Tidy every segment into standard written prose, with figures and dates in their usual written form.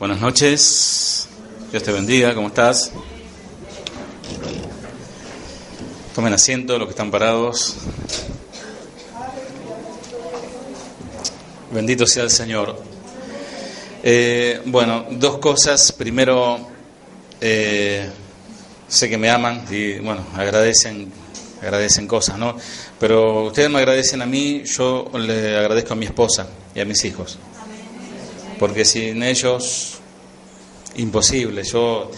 Buenas noches, Dios te bendiga, ¿cómo estás? Tomen asiento los que están parados. Bendito sea el Señor. Bueno, dos cosas. Primero, sé que me aman y bueno, agradecen cosas, ¿no? Pero ustedes me agradecen a mí, yo le agradezco a mi esposa y a mis hijos. Porque sin ellos, imposible. Yo,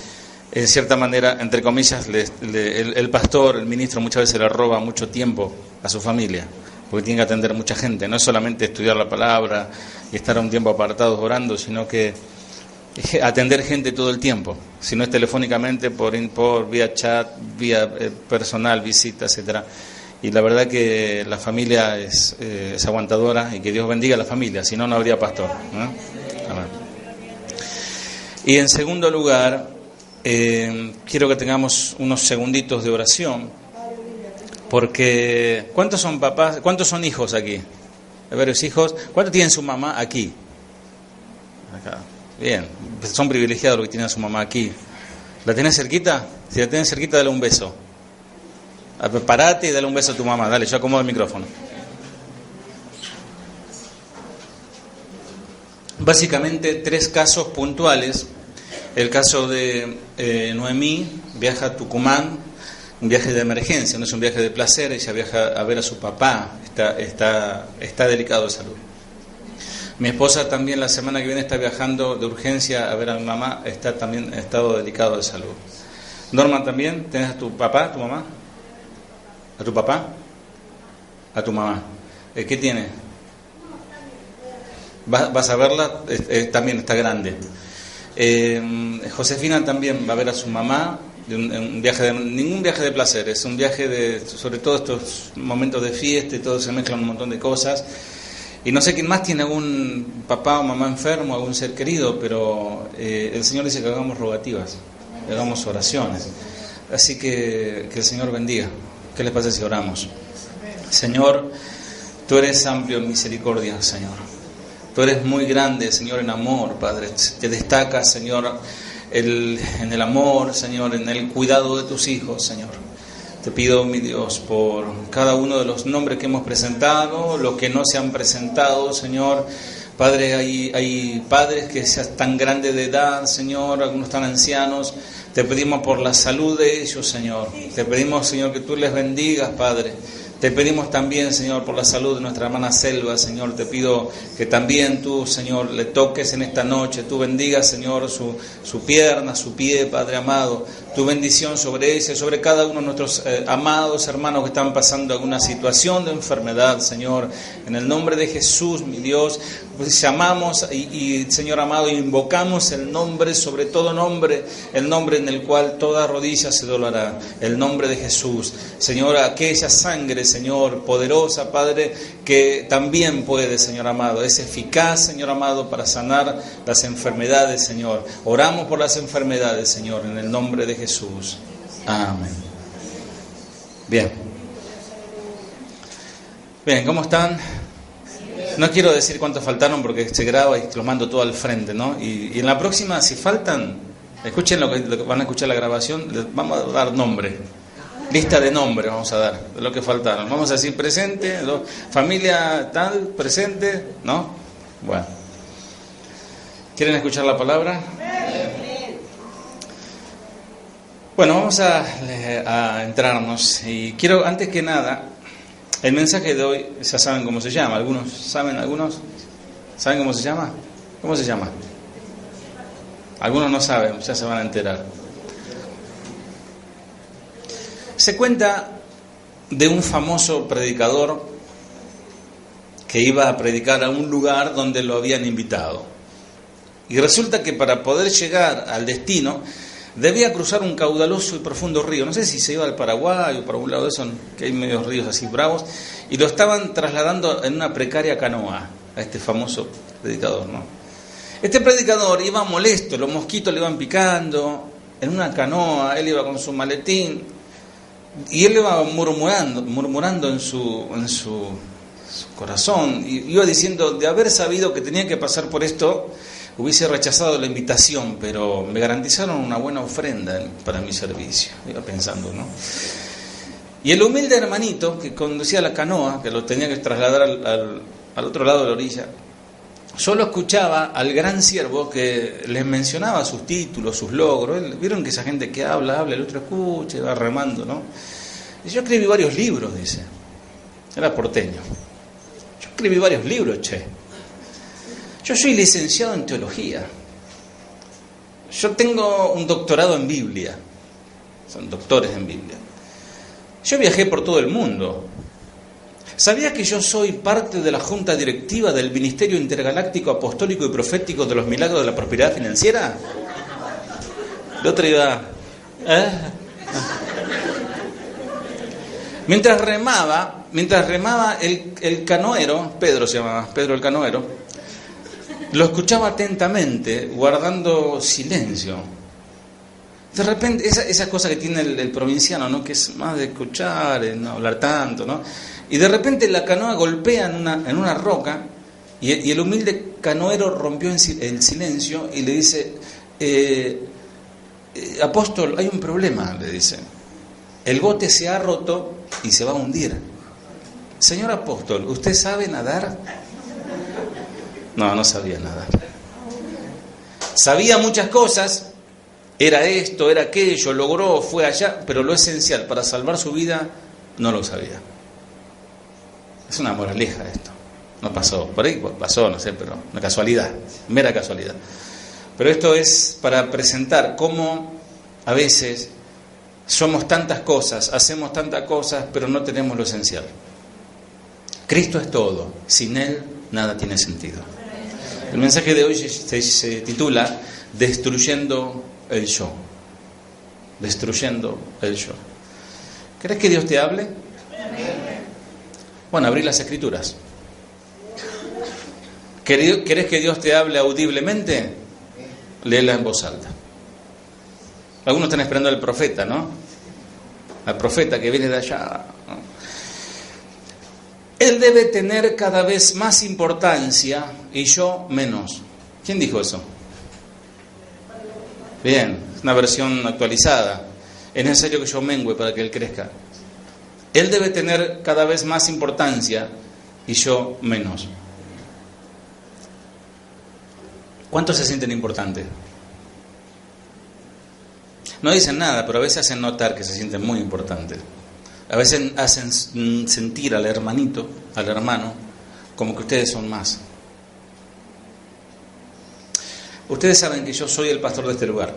en cierta manera, entre comillas, el pastor, el ministro, muchas veces le roba mucho tiempo a su familia, porque tiene que atender mucha gente. No es solamente estudiar la palabra y estar un tiempo apartados orando, sino que atender gente todo el tiempo. Si no es telefónicamente, por vía chat, vía personal, visita, etcétera. Y la verdad que la familia es aguantadora, y que Dios bendiga a la familia, si no, no habría pastor, ¿no? Amén. Y en segundo lugar, quiero que tengamos unos segunditos de oración, porque ¿cuántos son papás? ¿Cuántos son hijos aquí? Hay varios hijos. ¿Cuántos tienen su mamá aquí? Acá. Bien, son privilegiados los que tienen a su mamá aquí. ¿La tenés cerquita? Si la tenés cerquita, dale un beso. Parate y dale un beso a tu mamá. Dale, yo acomodo el micrófono. Básicamente tres casos puntuales. El caso de Noemí, viaja a Tucumán, un viaje de emergencia, no es un viaje de placer. Ella viaja a ver a su papá, está delicado de salud. Mi esposa también la semana que viene está viajando de urgencia a ver a mi mamá, está también en estado delicado de salud. Norma, también, ¿tenés a tu papá, a tu mamá? ¿A tu papá? ¿A tu mamá? ¿Qué tiene? ¿Vas a verla? También está grande. Josefina también va a ver a su mamá, ningún viaje de placer, es un viaje sobre todo estos momentos de fiesta y todo, se mezclan un montón de cosas. Y no sé quién más tiene algún papá o mamá enfermo, algún ser querido, pero el Señor dice que hagamos rogativas, que hagamos oraciones. Así que el Señor bendiga. ¿Qué les parece si oramos? Señor, tú eres amplio en misericordia, Señor. Tú eres muy grande, Señor, en amor, Padre. Te destacas, Señor, en el amor, Señor, en el cuidado de tus hijos, Señor. Te pido, mi Dios, por cada uno de los nombres que hemos presentado, los que no se han presentado, Señor. Padre, hay padres que sean tan grandes de edad, Señor, algunos tan ancianos. Te pedimos por la salud de ellos, Señor. Te pedimos, Señor, que tú les bendigas, Padre. Te pedimos también, Señor, por la salud de nuestra hermana Selva, Señor. Te pido que también tú, Señor, le toques en esta noche. Tú bendigas, Señor, su pierna, su pie, Padre amado. Tu bendición sobre ella y sobre cada uno de nuestros amados hermanos que están pasando alguna situación de enfermedad, Señor. En el nombre de Jesús, mi Dios, pues llamamos y Señor amado, invocamos el nombre, sobre todo nombre, el nombre en el cual toda rodilla se doblará, el nombre de Jesús. Señor, aquella sangre, Señor, poderosa, Padre, que también puede, Señor amado, es eficaz, Señor amado, para sanar las enfermedades, Señor. Oramos por las enfermedades, Señor, en el nombre de Jesús. Amén. Bien, ¿cómo están? No quiero decir cuántos faltaron porque se graba y lo mando todo al frente, ¿no? Y en la próxima, si faltan, escuchen lo que van a escuchar la grabación, les vamos a dar nombre. Lista de nombres vamos a dar, de lo que faltaron. Vamos a decir presente, familia tal, presente, ¿no? Bueno. ¿Quieren escuchar la palabra? Bueno, vamos a entrarnos. Y quiero, antes que nada, el mensaje de hoy, ya saben cómo se llama. ¿Algunos saben? ¿Algunos saben cómo se llama? ¿Cómo se llama? Algunos no saben, ya se van a enterar. Se cuenta de un famoso predicador que iba a predicar a un lugar donde lo habían invitado. Y resulta que para poder llegar al destino debía cruzar un caudaloso y profundo río. No sé si se iba al Paraguay o para un lado de eso, que hay medios ríos así bravos. Y lo estaban trasladando en una precaria canoa a este famoso predicador, ¿no? Este predicador iba molesto, los mosquitos le iban picando en una canoa, él iba con su maletín. Y él iba murmurando en su corazón, y iba diciendo, de haber sabido que tenía que pasar por esto, hubiese rechazado la invitación, pero me garantizaron una buena ofrenda para mi servicio. Iba pensando, ¿no? Y el humilde hermanito que conducía la canoa, que lo tenía que trasladar al otro lado de la orilla, solo escuchaba al gran siervo que les mencionaba sus títulos, sus logros. Vieron que esa gente que habla, el otro escucha, va remando, ¿no? Y yo escribí varios libros, dice. Era porteño. Yo escribí varios libros, che. Yo soy licenciado en teología. Yo tengo un doctorado en Biblia. Son doctores en Biblia. Yo viajé por todo el mundo. ¿Sabías que yo soy parte de la junta directiva del Ministerio Intergaláctico Apostólico y Profético de los Milagros de la Prosperidad Financiera? El otro iba... Mientras remaba el canoero, Pedro se llamaba, Pedro el canoero, lo escuchaba atentamente, guardando silencio. De repente, esa cosa que tiene el provinciano, ¿no? Que es más de escuchar, no hablar tanto, ¿no? Y de repente la canoa golpea en una roca y el humilde canoero rompió el silencio y le dice, apóstol, hay un problema, le dice. El bote se ha roto y se va a hundir. Señor apóstol, ¿usted sabe nadar? No sabía nadar. Sabía muchas cosas. Era esto, era aquello, logró, fue allá, pero lo esencial para salvar su vida no lo sabía. Es una moraleja esto. No pasó, por ahí pasó, no sé, pero una casualidad, mera casualidad. Pero esto es para presentar cómo a veces somos tantas cosas, hacemos tantas cosas, pero no tenemos lo esencial. Cristo es todo, sin Él nada tiene sentido. El mensaje de hoy se titula Destruyendo el yo. Destruyendo el yo. ¿Querés que Dios te hable? Bueno, abrí las Escrituras. ¿Querés que Dios te hable audiblemente? Léela en voz alta. Algunos están esperando al profeta, ¿no? Al profeta que viene de allá, ¿no? Él debe tener cada vez más importancia y yo menos. ¿Quién dijo eso? Bien, es una versión actualizada. Es necesario que yo mengüe para que Él crezca. Él debe tener cada vez más importancia y yo menos. ¿Cuántos se sienten importantes? No dicen nada, pero a veces hacen notar que se sienten muy importantes. A veces hacen sentir al hermanito, al hermano, como que ustedes son más. Ustedes saben que yo soy el pastor de este lugar,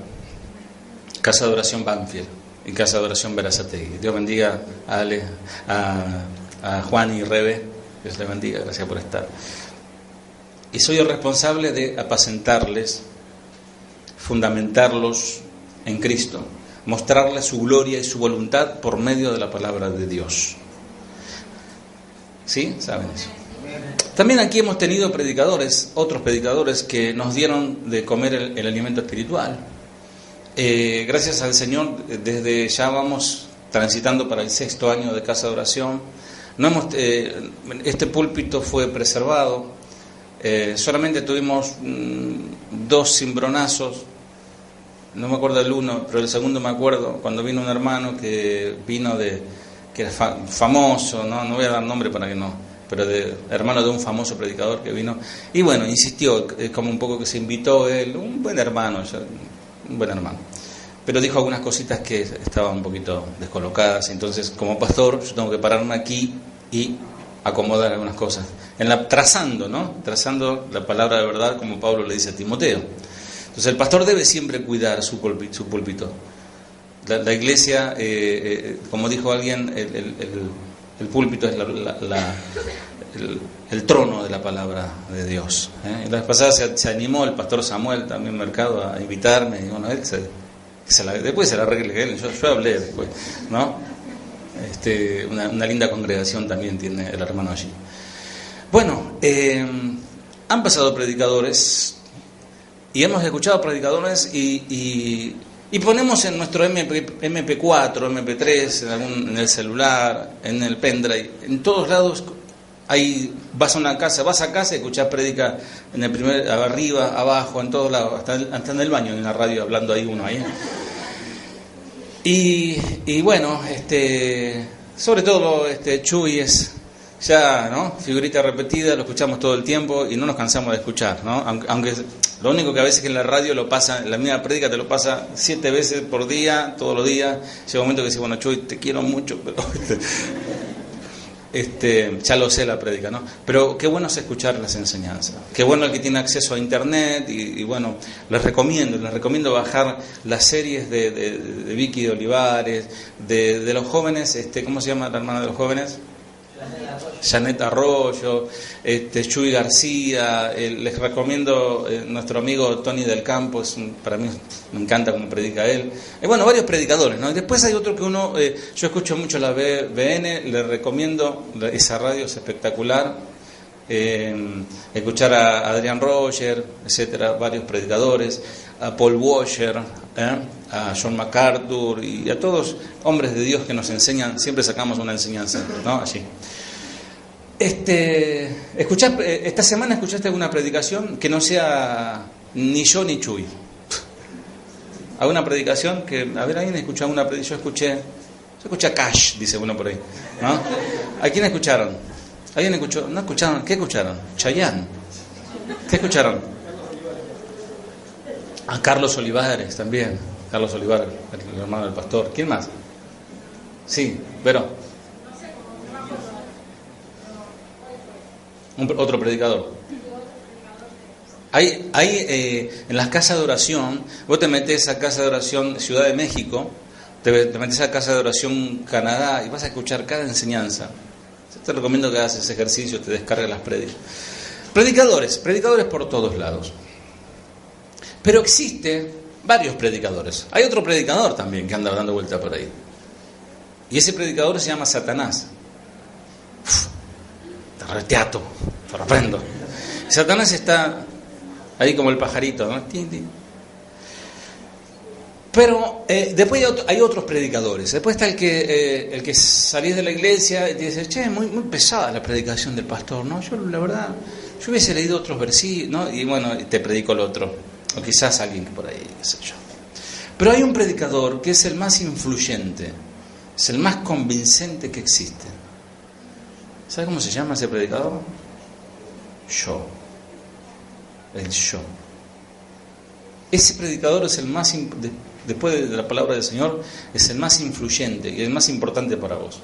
Casa de Oración Banfield y Casa de Oración Berazategui. Dios bendiga a Ale, a Juan y Rebe, Dios les bendiga, gracias por estar. Y soy el responsable de apacentarles, fundamentarlos en Cristo, mostrarles su gloria y su voluntad por medio de la palabra de Dios. ¿Sí? ¿Saben eso? También aquí hemos tenido predicadores, otros predicadores que nos dieron de comer el alimento espiritual. Gracias al Señor, desde ya vamos transitando para el 6º año de Casa de Oración. Este púlpito fue preservado. Solamente tuvimos 2 cimbronazos. No me acuerdo del uno, pero el segundo me acuerdo cuando vino un hermano que vino que era famoso, no voy a dar nombre para que no, pero hermano de un famoso predicador que vino, y bueno, insistió, como un poco que se invitó él, un buen hermano, pero dijo algunas cositas que estaban un poquito descolocadas. Entonces, como pastor, yo tengo que pararme aquí y acomodar algunas cosas, trazando la palabra de verdad, como Pablo le dice a Timoteo. Entonces el pastor debe siempre cuidar su púlpito. La iglesia, como dijo alguien, el púlpito es el trono de la palabra de Dios. La vez pasada se animó el pastor Samuel también Mercado a invitarme, y bueno, él después se la arregle él, yo hablé después, ¿no? Una linda congregación también tiene el hermano allí. Bueno, han pasado predicadores y hemos escuchado predicadores y ponemos en nuestro MP4, MP3, en el celular, en el pendrive, en todos lados, Ahí vas a casa y escuchás prédica en el primer, arriba, abajo, en todos lados, hasta en el baño, en la radio, hablando ahí uno ahí. Y bueno, sobre todo Chuy es ya, ¿no?, figurita repetida, lo escuchamos todo el tiempo y no nos cansamos de escuchar, ¿no? Aunque lo único que a veces que en la radio lo pasa, la misma prédica te lo pasa 7 veces por día, todos los días. Llega un momento que dice, bueno, Chuy, te quiero mucho, pero ya lo sé la prédica, ¿no? Pero qué bueno es escuchar las enseñanzas. Qué bueno el que tiene acceso a internet y bueno, les recomiendo bajar las series de Vicky de Olivares, de los jóvenes, ¿cómo se llama la hermana de los jóvenes? Janet Arroyo, Chuy García, les recomiendo nuestro amigo Tony del Campo, para mí me encanta cómo predica él. Bueno, varios predicadores, ¿no? Y después hay otro que yo escucho mucho la BN, le recomiendo, esa radio es espectacular, escuchar a Adrian Roger, etcétera, varios predicadores, a Paul Washer, a John MacArthur y a todos hombres de Dios que nos enseñan, siempre sacamos una enseñanza, ¿no? Allí. Esta semana escuchaste alguna predicación que no sea ni yo ni Chuy. ¿Alguna predicación que, a ver, alguien escuchó alguna predicación? Yo escuché a Cash, dice uno por ahí, ¿no? ¿A quién escucharon? ¿Alguien escuchó? ¿No escucharon? ¿Qué escucharon? Chayanne. ¿Qué escucharon? A Carlos Olivares también. Carlos Olivares, el hermano del pastor. ¿Quién más? Sí, pero otro predicador. Hay en las casas de oración, vos te metés a casa de oración Ciudad de México, te metés a casa de oración Canadá y vas a escuchar cada enseñanza. Yo te recomiendo que hagas ese ejercicio, te descargues las prédicas. Predicadores por todos lados. Pero existe varios predicadores. Hay otro predicador también que anda dando vuelta por ahí. Y ese predicador se llama Satanás. Te reteato, te reprendo. Satanás está ahí como el pajarito, ¿no? Pero después hay otros predicadores. Después está el que salís de la iglesia y te dice, che, muy pesada la predicación del pastor, ¿no? Yo, la verdad, yo hubiese leído otros versículos, ¿no? Y bueno, te predico el otro. O quizás alguien por ahí, qué sé yo. Pero hay un predicador que es el más influyente, es el más convincente que existe. ¿Sabe cómo se llama ese predicador? Yo. El yo. Ese predicador es el más, después de la palabra del Señor, es el más influyente y el más importante para vos.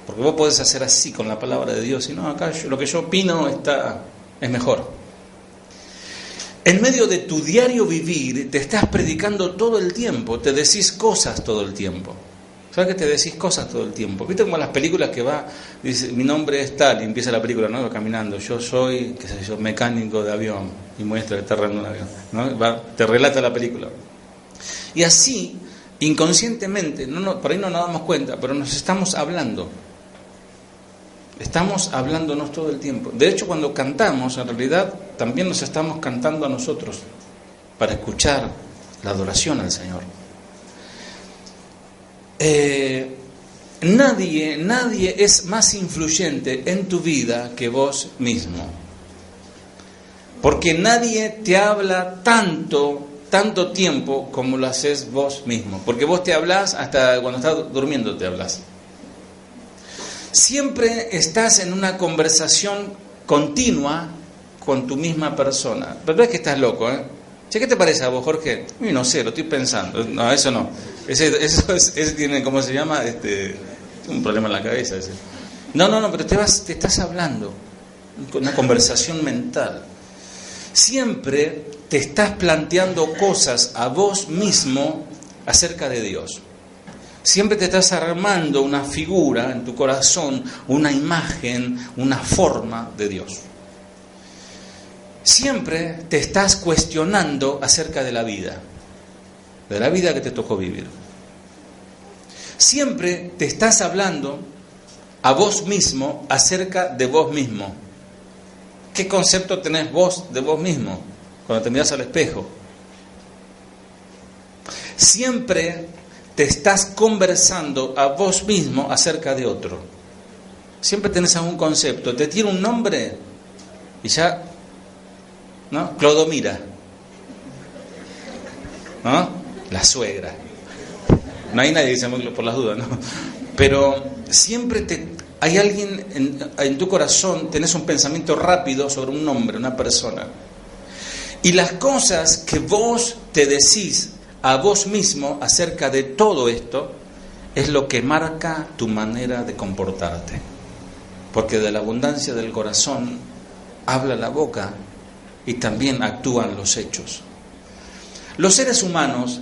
Porque vos podés hacer así con la palabra de Dios y no, acá lo que yo opino es mejor. En medio de tu diario vivir te estás predicando todo el tiempo, te decís cosas todo el tiempo. ¿Sabes que te decís cosas todo el tiempo? ¿Viste como las películas que dice, mi nombre es tal, y empieza la película, ¿no? Va caminando, yo soy, qué sé yo, mecánico de avión, y muestra que está arreglando un avión, ¿no? Te relata la película. Y así, inconscientemente, por ahí no nos damos cuenta, pero nos estamos hablando. Estamos hablándonos todo el tiempo. De hecho, cuando cantamos, en realidad, también nos estamos cantando a nosotros, para escuchar la adoración al Señor. Nadie es más influyente en tu vida que vos mismo, porque nadie te habla tanto tiempo como lo haces vos mismo, porque vos te hablás hasta cuando estás durmiendo, te hablas. Siempre estás en una conversación continua con tu misma persona, pero no es que estás loco, ¿eh? Che, ¿qué te parece a vos, Jorge? No sé, lo estoy pensando. No, eso no. Ese tiene, ¿cómo se llama? Un problema en la cabeza. Ese. No, pero te estás hablando. Una conversación mental. Siempre te estás planteando cosas a vos mismo acerca de Dios. Siempre te estás armando una figura en tu corazón, una imagen, una forma de Dios. Siempre te estás cuestionando acerca de la vida que te tocó vivir. Siempre te estás hablando a vos mismo acerca de vos mismo. ¿Qué concepto tenés vos de vos mismo cuando te mirás al espejo? Siempre te estás conversando a vos mismo acerca de otro. Siempre tenés algún concepto. Te tiene un nombre y ya, ¿no? Clodomira, ¿no? La suegra. No hay nadie que se llame por las dudas, ¿no? Pero siempre hay alguien en tu corazón, tenés un pensamiento rápido sobre un nombre, una persona. Y las cosas que vos te decís a vos mismo acerca de todo esto es lo que marca tu manera de comportarte. Porque de la abundancia del corazón habla la boca y también actúan los hechos. Los seres humanos,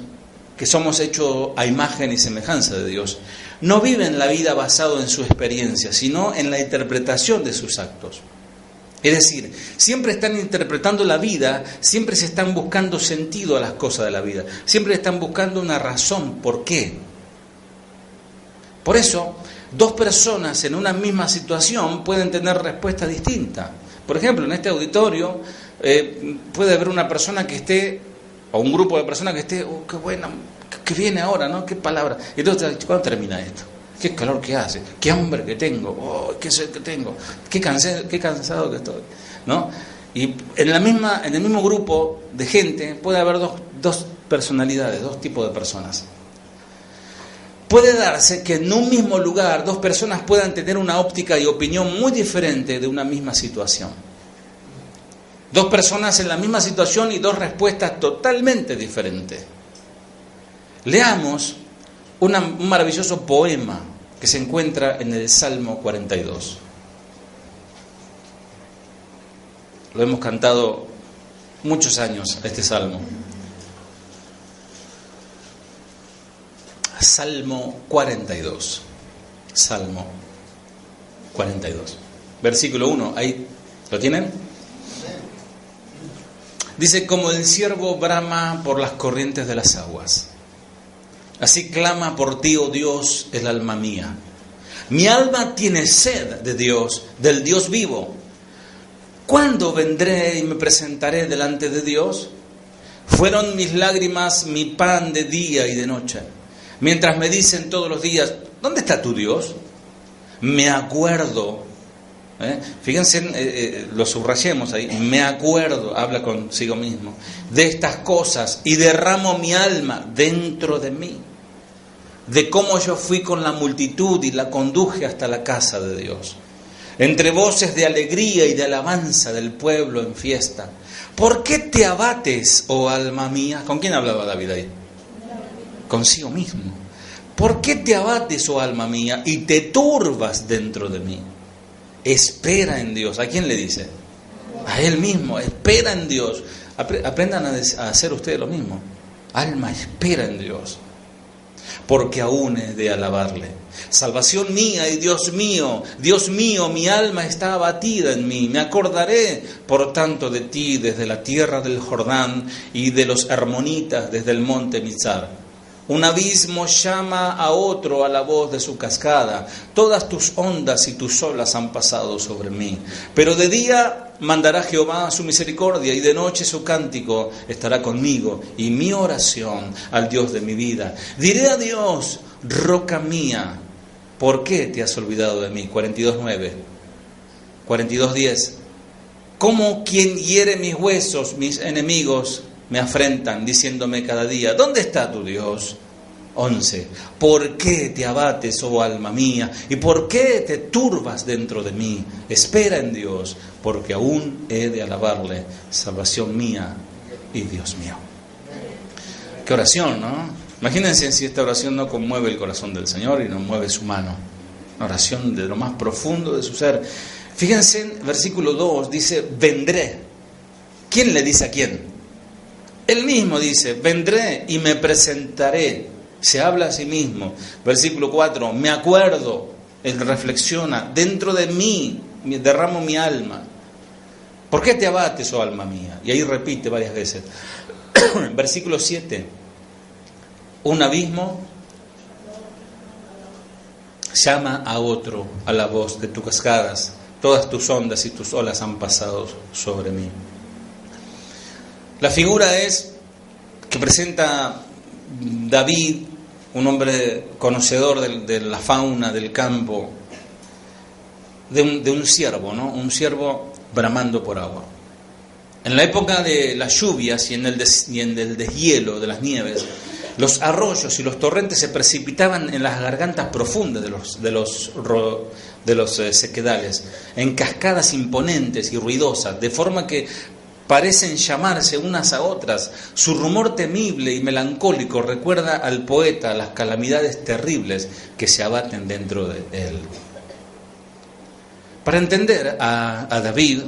que somos hechos a imagen y semejanza de Dios, no viven la vida basado en su experiencia, sino en la interpretación de sus actos. Es decir, siempre están interpretando la vida, siempre se están buscando sentido a las cosas de la vida, siempre están buscando una razón, ¿por qué? Por eso, dos personas en una misma situación pueden tener respuestas distintas. Por ejemplo, en este auditorio puede haber una persona que esté, o un grupo de personas que esté, qué buena, que viene ahora, ¿no? Qué palabra. Y entonces, ¿cuándo termina esto? Qué calor que hace, qué hambre que tengo, qué sed que tengo, qué cansado que estoy, ¿no? Y en el mismo grupo de gente puede haber dos personalidades, dos tipos de personas. Puede darse que en un mismo lugar dos personas puedan tener una óptica y opinión muy diferente de una misma situación. Dos personas en la misma situación y dos respuestas totalmente diferentes. Leamos un maravilloso poema que se encuentra en el Salmo 42. Lo hemos cantado muchos años, este salmo. Salmo 42. Salmo 42. Versículo 1. ¿Ahí lo tienen? Dice, como el ciervo brama por las corrientes de las aguas, así clama por ti, oh Dios, el alma mía. Mi alma tiene sed de Dios, del Dios vivo. ¿Cuándo vendré y me presentaré delante de Dios? Fueron mis lágrimas mi pan de día y de noche, mientras me dicen todos los días, ¿dónde está tu Dios? Me acuerdo, fíjense, lo subrayemos ahí, me acuerdo, habla consigo mismo, de estas cosas y derramo mi alma dentro de mí, de cómo yo fui con la multitud y la conduje hasta la casa de Dios, entre voces de alegría y de alabanza del pueblo en fiesta. ¿Por qué te abates, oh alma mía? ¿Con quién hablaba David ahí? Consigo mismo. ¿Por qué te abates, oh alma mía, y te turbas dentro de mí? Espera en Dios. ¿A quién le dice? A Él mismo. Espera en Dios. Aprendan a hacer ustedes lo mismo. Alma, espera en Dios, porque aún he de alabarle. Salvación mía y Dios mío, mi alma está abatida en mí. Me acordaré, por tanto, de ti desde la tierra del Jordán y de los hermonitas desde el monte Mizar. Un abismo llama a otro a la voz de su cascada. Todas tus ondas y tus olas han pasado sobre mí. Pero de día mandará Jehová su misericordia y de noche su cántico estará conmigo y mi oración al Dios de mi vida. Diré a Dios, roca mía, ¿por qué te has olvidado de mí? 42:9, 42:10. Como quien hiere mis huesos, mis enemigos me afrentan, diciéndome cada día, ¿dónde está tu Dios? 11. ¿Por qué te abates, oh alma mía? ¿Y por qué te turbas dentro de mí? Espera en Dios, porque aún he de alabarle, salvación mía y Dios mío. Qué oración, ¿no? Imagínense si esta oración no conmueve el corazón del Señor y no mueve su mano. Una oración de lo más profundo de su ser. Fíjense en versículo 2, dice, vendré. ¿Quién le dice a quién? Él mismo dice, vendré y me presentaré. Se habla a sí mismo. Versículo 4, me acuerdo. Él reflexiona, dentro de mí derramo mi alma. ¿Por qué te abates, oh alma mía? Y ahí repite varias veces. Versículo 7, un abismo llama a otro a la voz de tus cascadas. Todas tus ondas y tus olas han pasado sobre mí. La figura es que presenta David, un hombre conocedor de la fauna del campo, de un ciervo, ¿no? Un ciervo bramando por agua. En la época de las lluvias y en el deshielo de las nieves, los arroyos y los torrentes se precipitaban en las gargantas profundas de los sequedales, en cascadas imponentes y ruidosas, de forma que parecen llamarse unas a otras. Su rumor temible y melancólico recuerda al poeta las calamidades terribles que se abaten dentro de él. Para entender a David,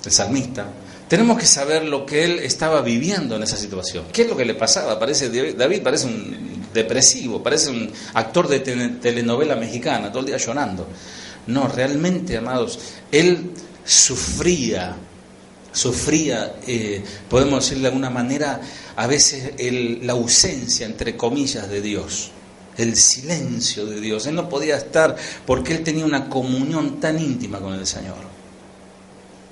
el salmista, tenemos que saber lo que él estaba viviendo en esa situación. ¿Qué es lo que le pasaba? David parece un depresivo, parece un actor de telenovela mexicana, todo el día llorando. No, realmente, amados, él sufría, podemos decir de alguna manera, a veces la ausencia, entre comillas, de Dios, el silencio de Dios. Él no podía estar porque él tenía una comunión tan íntima con el Señor.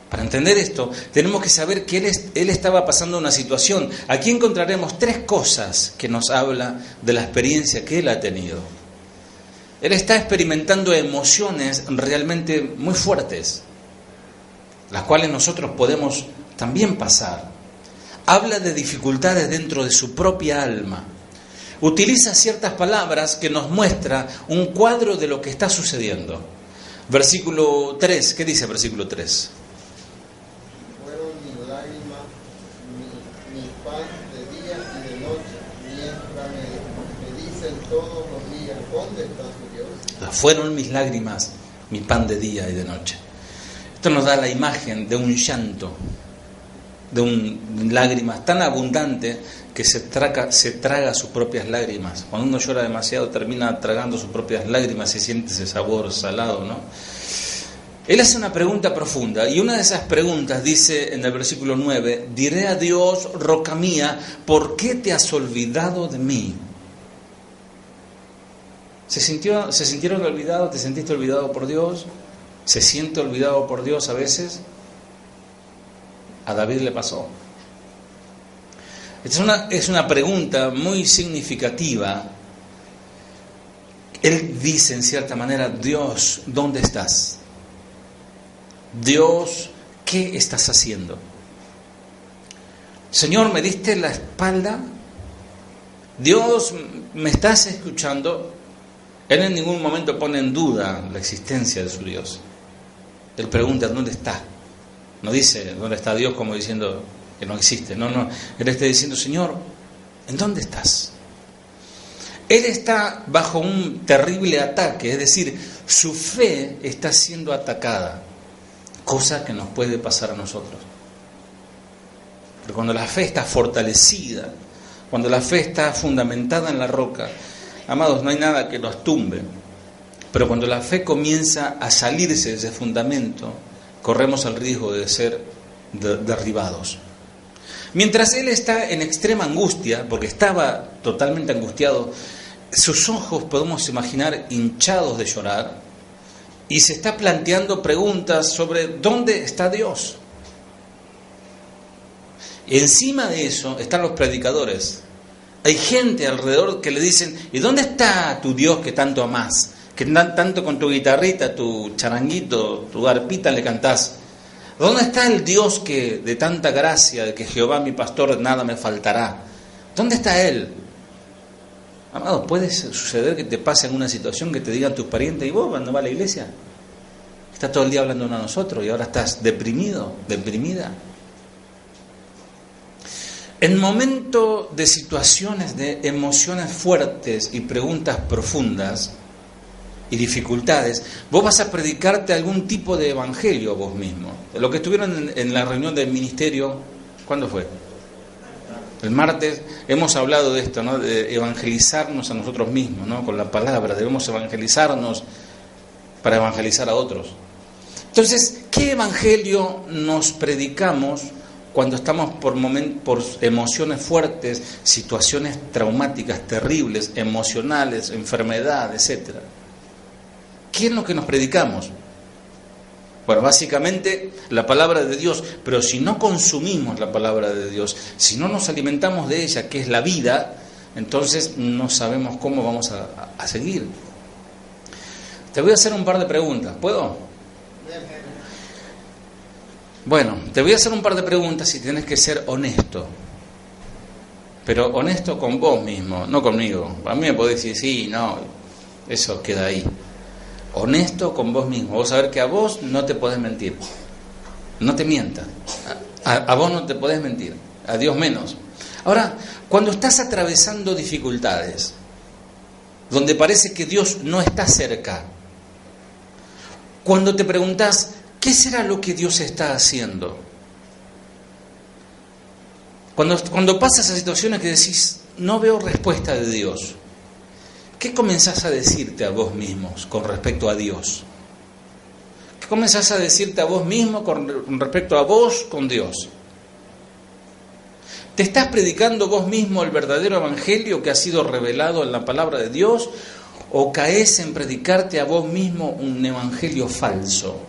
Para entender esto, tenemos que saber que él estaba pasando una situación. Aquí encontraremos 3 cosas que nos habla de la experiencia que él ha tenido. Él está experimentando emociones realmente muy fuertes, las cuales nosotros podemos también pasar. Habla de dificultades dentro de su propia alma. Utiliza ciertas palabras que nos muestra un cuadro de lo que está sucediendo. Versículo 3, ¿qué dice el versículo 3? Fueron mis lágrimas, mi pan de día y de noche, mientras me dicen todos los días, ¿dónde está su Dios? Fueron mis lágrimas, mi pan de día y de noche. Esto nos da la imagen de un llanto, de lágrimas tan abundante que se traga sus propias lágrimas. Cuando uno llora demasiado termina tragando sus propias lágrimas y siente ese sabor salado, ¿no? Él hace una pregunta profunda y una de esas preguntas dice en el versículo 9: diré a Dios, roca mía, ¿por qué te has olvidado de mí? ¿Se sintieron olvidados? ¿Te sentiste olvidado por Dios? ¿Se siente olvidado por Dios a veces? A David le pasó. Es una pregunta muy significativa. Él dice en cierta manera: Dios, ¿dónde estás? Dios, ¿qué estás haciendo? Señor, ¿me diste la espalda? Dios, ¿me estás escuchando? Él en ningún momento pone en duda la existencia de su Dios. Él pregunta: ¿dónde está? No dice ¿dónde está Dios? Como diciendo que no existe. No. Él está diciendo: Señor, ¿en dónde estás? Él está bajo un terrible ataque, es decir, su fe está siendo atacada, cosa que nos puede pasar a nosotros. Pero cuando la fe está fortalecida, cuando la fe está fundamentada en la roca, amados, no hay nada que nos tumbe. Pero cuando la fe comienza a salirse de ese fundamento, corremos el riesgo de ser derribados. Mientras él está en extrema angustia, porque estaba totalmente angustiado, sus ojos podemos imaginar hinchados de llorar, y se está planteando preguntas sobre ¿dónde está Dios? Y encima de eso están los predicadores. Hay gente alrededor que le dicen: ¿y dónde está tu Dios que tanto amás? Que tanto con tu guitarrita, tu charanguito, tu arpita le cantás. ¿Dónde está el Dios que de tanta gracia, de que Jehová mi pastor nada me faltará? ¿Dónde está Él? Amado, puede suceder que te pase en una situación que te digan tus parientes: ¿y vos cuando vas a la iglesia? Está todo el día hablando a nosotros y ahora estás deprimido, deprimida. En momentos de situaciones de emociones fuertes y preguntas profundas y dificultades, vos vas a predicarte algún tipo de evangelio vos mismo. Lo que estuvieron en la reunión del ministerio, ¿cuándo fue? El martes hemos hablado de esto, ¿no? De evangelizarnos a nosotros mismos, ¿no? Con la palabra, debemos evangelizarnos para evangelizar a otros. Entonces, ¿qué evangelio nos predicamos cuando estamos por emociones fuertes, situaciones traumáticas, terribles, emocionales, enfermedad, etcétera? ¿Qué es lo que nos predicamos? Bueno, básicamente la palabra de Dios, pero si no consumimos la palabra de Dios, si no nos alimentamos de ella, que es la vida, entonces no sabemos cómo vamos a seguir. Te voy a hacer un par de preguntas, ¿puedo? Bueno, te voy a hacer un par de preguntas y tienes que ser honesto. Pero honesto con vos mismo, no conmigo. A mí me podés decir sí, no, eso queda ahí. Honesto con vos mismo. Vos sabés que a vos no te podés mentir. No te mientas. A vos no te podés mentir. A Dios menos. Ahora, cuando estás atravesando dificultades, donde parece que Dios no está cerca, cuando te preguntás, ¿qué será lo que Dios está haciendo? Cuando pasas a situaciones que decís, no veo respuesta de Dios, ¿qué comenzás a decirte a vos mismos con respecto a Dios? ¿Qué comenzás a decirte a vos mismo con respecto a vos con Dios? ¿Te estás predicando vos mismo el verdadero evangelio que ha sido revelado en la palabra de Dios? ¿O caes en predicarte a vos mismo un evangelio falso?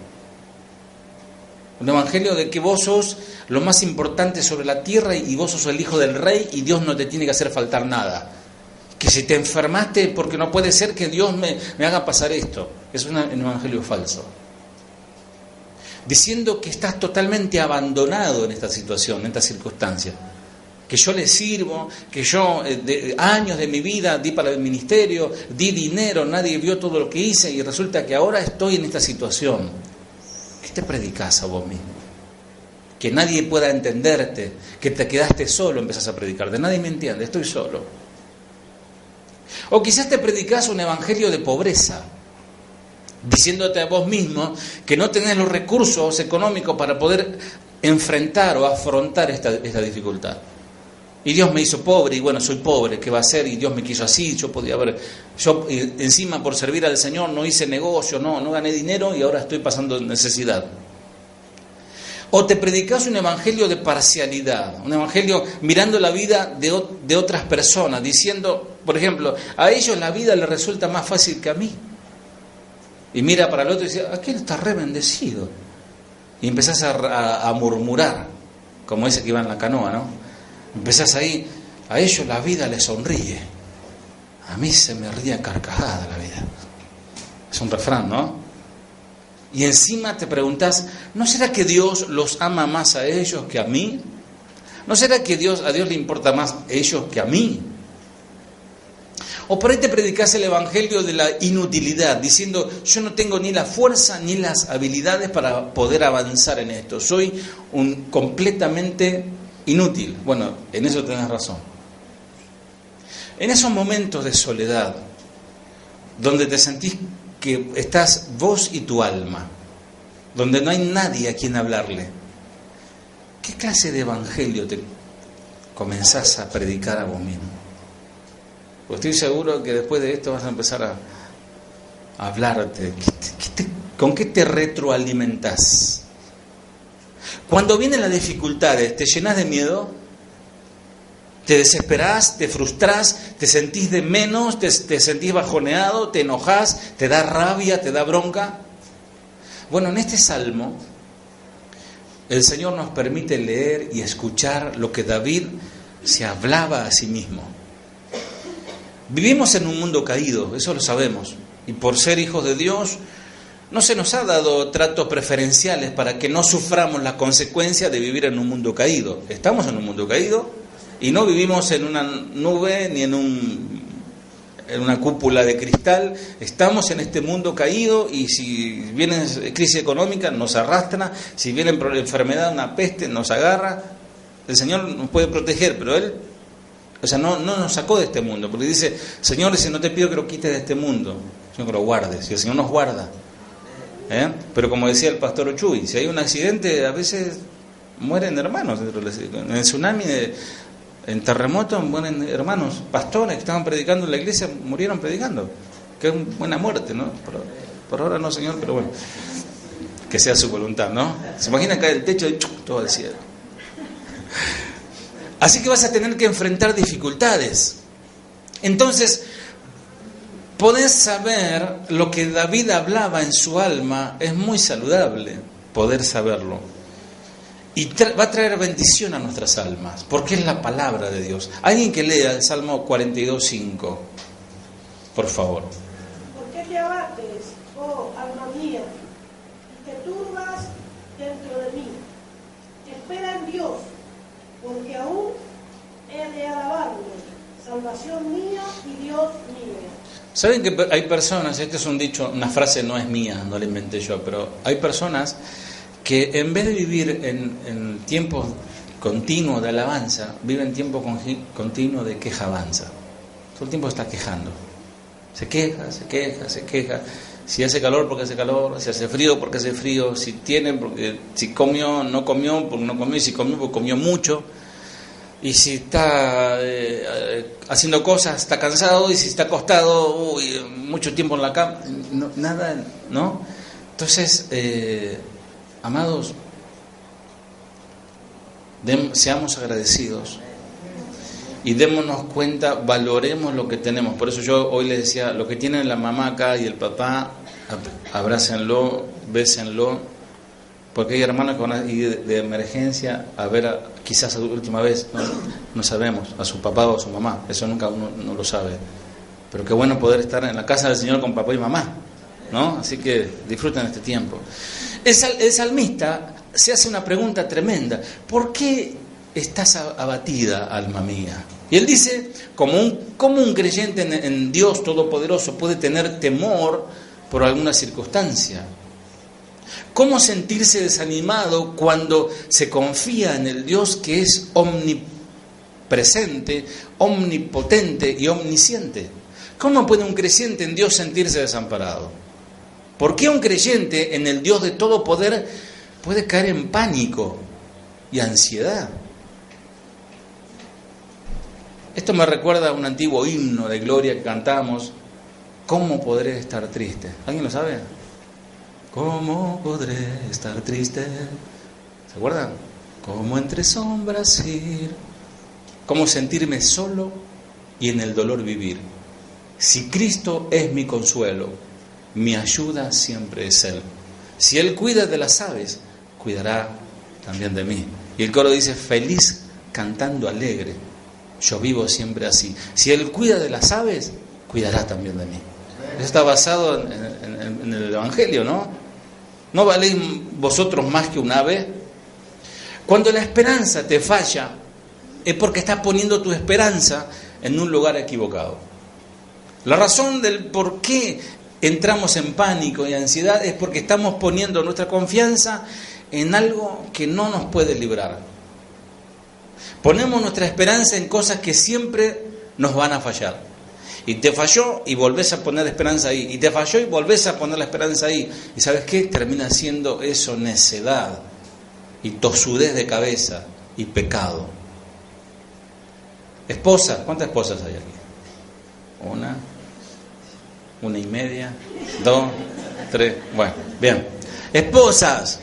Un evangelio de que vos sos lo más importante sobre la tierra y vos sos el hijo del rey y Dios no te tiene que hacer faltar nada. Que si te enfermaste porque no puede ser que Dios me haga pasar esto. Es un evangelio falso. Diciendo que estás totalmente abandonado en esta situación, en esta circunstancia. Que yo le sirvo, que yo años de mi vida di para el ministerio, di dinero, nadie vio todo lo que hice y resulta que ahora estoy en esta situación. ¿Qué te predicás a vos mismo? Que nadie pueda entenderte, que te quedaste solo, empezás a predicarte. Nadie me entiende, estoy solo. O quizás te predicás un evangelio de pobreza, diciéndote a vos mismo que no tenés los recursos económicos para poder enfrentar o afrontar esta dificultad. Y Dios me hizo pobre, y bueno, soy pobre, ¿qué va a hacer? Y Dios me quiso así, yo encima por servir al Señor no hice negocio, no gané dinero y ahora estoy pasando necesidad. O te predicas un evangelio de parcialidad, un evangelio mirando la vida de otras personas, diciendo, por ejemplo, a ellos la vida les resulta más fácil que a mí. Y mira para el otro y dice, aquel está re bendecido. Y empezás a murmurar, como ese que iba en la canoa, ¿no? Empezás ahí, a ellos la vida les sonríe. A mí se me ríe a carcajada la vida. Es un refrán, ¿no? Y encima te preguntás, ¿no será que Dios los ama más a ellos que a mí? ¿No será que a Dios le importa más a ellos que a mí? O por ahí te predicás el evangelio de la inutilidad, diciendo, yo no tengo ni la fuerza ni las habilidades para poder avanzar en esto. Soy un completamente inútil. Bueno, en eso tenés razón. En esos momentos de soledad, donde te sentís que estás vos y tu alma, donde no hay nadie a quien hablarle, ¿qué clase de evangelio te comenzás a predicar a vos mismo? Pues estoy seguro que después de esto vas a empezar a hablarte. ¿Con qué te retroalimentás? Cuando vienen las dificultades, ¿te llenás de miedo? ¿Te desesperás? ¿Te frustrás? ¿Te sentís de menos? ¿Te sentís bajoneado? ¿Te enojás? ¿Te da rabia? ¿Te da bronca? Bueno, en este salmo, el Señor nos permite leer y escuchar lo que David se hablaba a sí mismo. Vivimos en un mundo caído, eso lo sabemos. Y por ser hijos de Dios, no se nos ha dado tratos preferenciales para que no suframos la consecuencia de vivir en un mundo caído. Estamos en un mundo caído y no vivimos en una nube ni en una cúpula de cristal. Estamos en este mundo caído y si viene crisis económica nos arrastra, si viene enfermedad, una peste, nos agarra. El Señor nos puede proteger, pero Él, no nos sacó de este mundo, porque dice, Señor, si no te pido que lo quites de este mundo, sino que lo guardes, y el Señor nos guarda. Pero como decía el pastor Ochuy, si hay un accidente, a veces mueren hermanos. En el tsunami, en terremoto, mueren hermanos. Pastores que estaban predicando en la iglesia murieron predicando. Que es buena muerte, ¿no? Por ahora no, Señor, pero bueno. Que sea su voluntad, ¿no? ¿Se imaginan caer el techo y todo al cielo? Así que vas a tener que enfrentar dificultades. Entonces, podés saber lo que David hablaba en su alma, es muy saludable poder saberlo. Y va a traer bendición a nuestras almas, porque es la palabra de Dios. Alguien que lea el Salmo 42:5, por favor. ¿Por qué te abates, oh alma mía, y te turbas dentro de mí? espera en Dios, porque aún he de alabarlo, salvación mía y Dios mío. ¿Saben que hay personas, este es un dicho, una frase no es mía, no la inventé yo, pero hay personas que en vez de vivir en tiempos continuos de alabanza, viven tiempo continuo de quejabanza? Todo el tiempo está quejando. Se queja, se queja, se queja. Si hace calor, porque hace calor. Si hace frío, porque hace frío. Si tiene, porque si comió, no comió, porque no comió. Y si comió, porque comió mucho. Y si está haciendo cosas, está cansado. Y si está acostado, mucho tiempo en la cama. No, nada, ¿no? Entonces, amados, seamos agradecidos. Y démonos cuenta, valoremos lo que tenemos. Por eso yo hoy les decía, lo que tienen la mamá acá y el papá, abrácenlo, bésenlo, porque hay hermanos que van a ir de emergencia a ver, quizás a la última vez, no sabemos, a su papá o a su mamá, eso nunca uno no lo sabe. Pero qué bueno poder estar en la casa del Señor con papá y mamá, ¿no? Así que disfruten este tiempo. El salmista se hace una pregunta tremenda: ¿por qué estás abatida, alma mía? Y él dice, ¿cómo un creyente en Dios Todopoderoso puede tener temor por alguna circunstancia? ¿Cómo sentirse desanimado cuando se confía en el Dios que es omnipresente, omnipotente y omnisciente? ¿Cómo puede un creyente en Dios sentirse desamparado? ¿Por qué un creyente en el Dios de todo poder puede caer en pánico y ansiedad? Esto me recuerda a un antiguo himno de gloria que cantamos: ¿cómo podré estar triste? ¿Alguien lo sabe? ¿Cómo podré estar triste? ¿Se acuerdan? ¿Cómo entre sombras ir? ¿Cómo sentirme solo y en el dolor vivir? Si Cristo es mi consuelo, mi ayuda siempre es Él. Si Él cuida de las aves, cuidará también de mí. Y el coro dice: feliz cantando alegre, yo vivo siempre así. Si Él cuida de las aves, cuidará también de mí. Eso está basado en el Evangelio, ¿no? ¿No valéis vosotros más que un ave? Cuando la esperanza te falla, es porque estás poniendo tu esperanza en un lugar equivocado. La razón del por qué entramos en pánico y ansiedad es porque estamos poniendo nuestra confianza en algo que no nos puede librar. Ponemos nuestra esperanza en cosas que siempre nos van a fallar. Y te falló y volvés a poner esperanza ahí. Y te falló y volvés a poner la esperanza ahí. ¿Y sabes qué? Termina siendo eso necedad y tosudez de cabeza y pecado. Esposas, ¿cuántas esposas hay aquí? Una y media, 2, 3, bueno, bien. Esposas,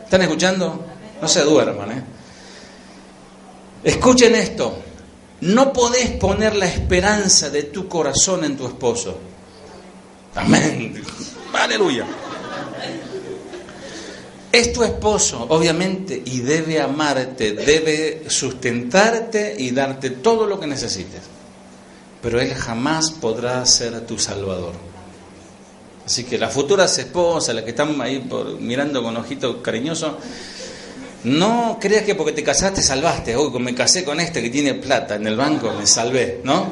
¿están escuchando? No se duerman, Escuchen esto: no podés poner la esperanza de tu corazón en tu esposo. Amén. Aleluya. Es tu esposo, obviamente, y debe amarte, debe sustentarte y darte todo lo que necesites. Pero él jamás podrá ser tu salvador. Así que las futuras esposas, las que están ahí mirando con ojito cariñoso, no creas que porque te casaste salvaste. Hoy me casé con este que tiene plata en el banco, me salvé, ¿no?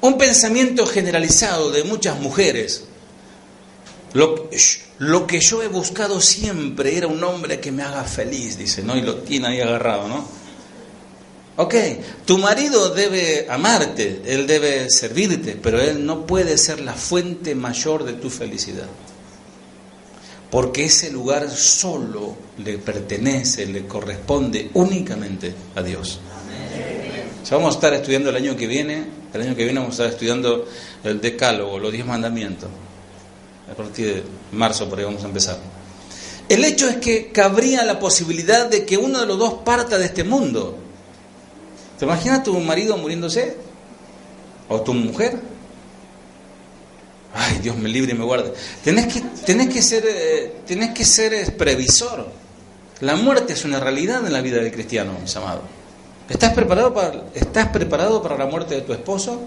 Un pensamiento generalizado de muchas mujeres: lo que yo he buscado siempre era un hombre que me haga feliz, dice, ¿no? Y lo tiene ahí agarrado, ¿no? Ok, tu marido debe amarte, él debe servirte, pero él no puede ser la fuente mayor de tu felicidad. Porque ese lugar solo le pertenece, le corresponde únicamente a Dios. Ya vamos a estar estudiando el año que viene vamos a estar estudiando el Decálogo, los 10 mandamientos. A partir de marzo por ahí vamos a empezar. El hecho es que cabría la posibilidad de que uno de los dos parta de este mundo. ¿Te imaginas tu marido muriéndose? ¿O tu mujer? Ay, Dios me libre y me guarde. Tenés que ser previsor. La muerte es una realidad en la vida del cristiano, mis amados. ¿Estás preparado para la muerte de tu esposo?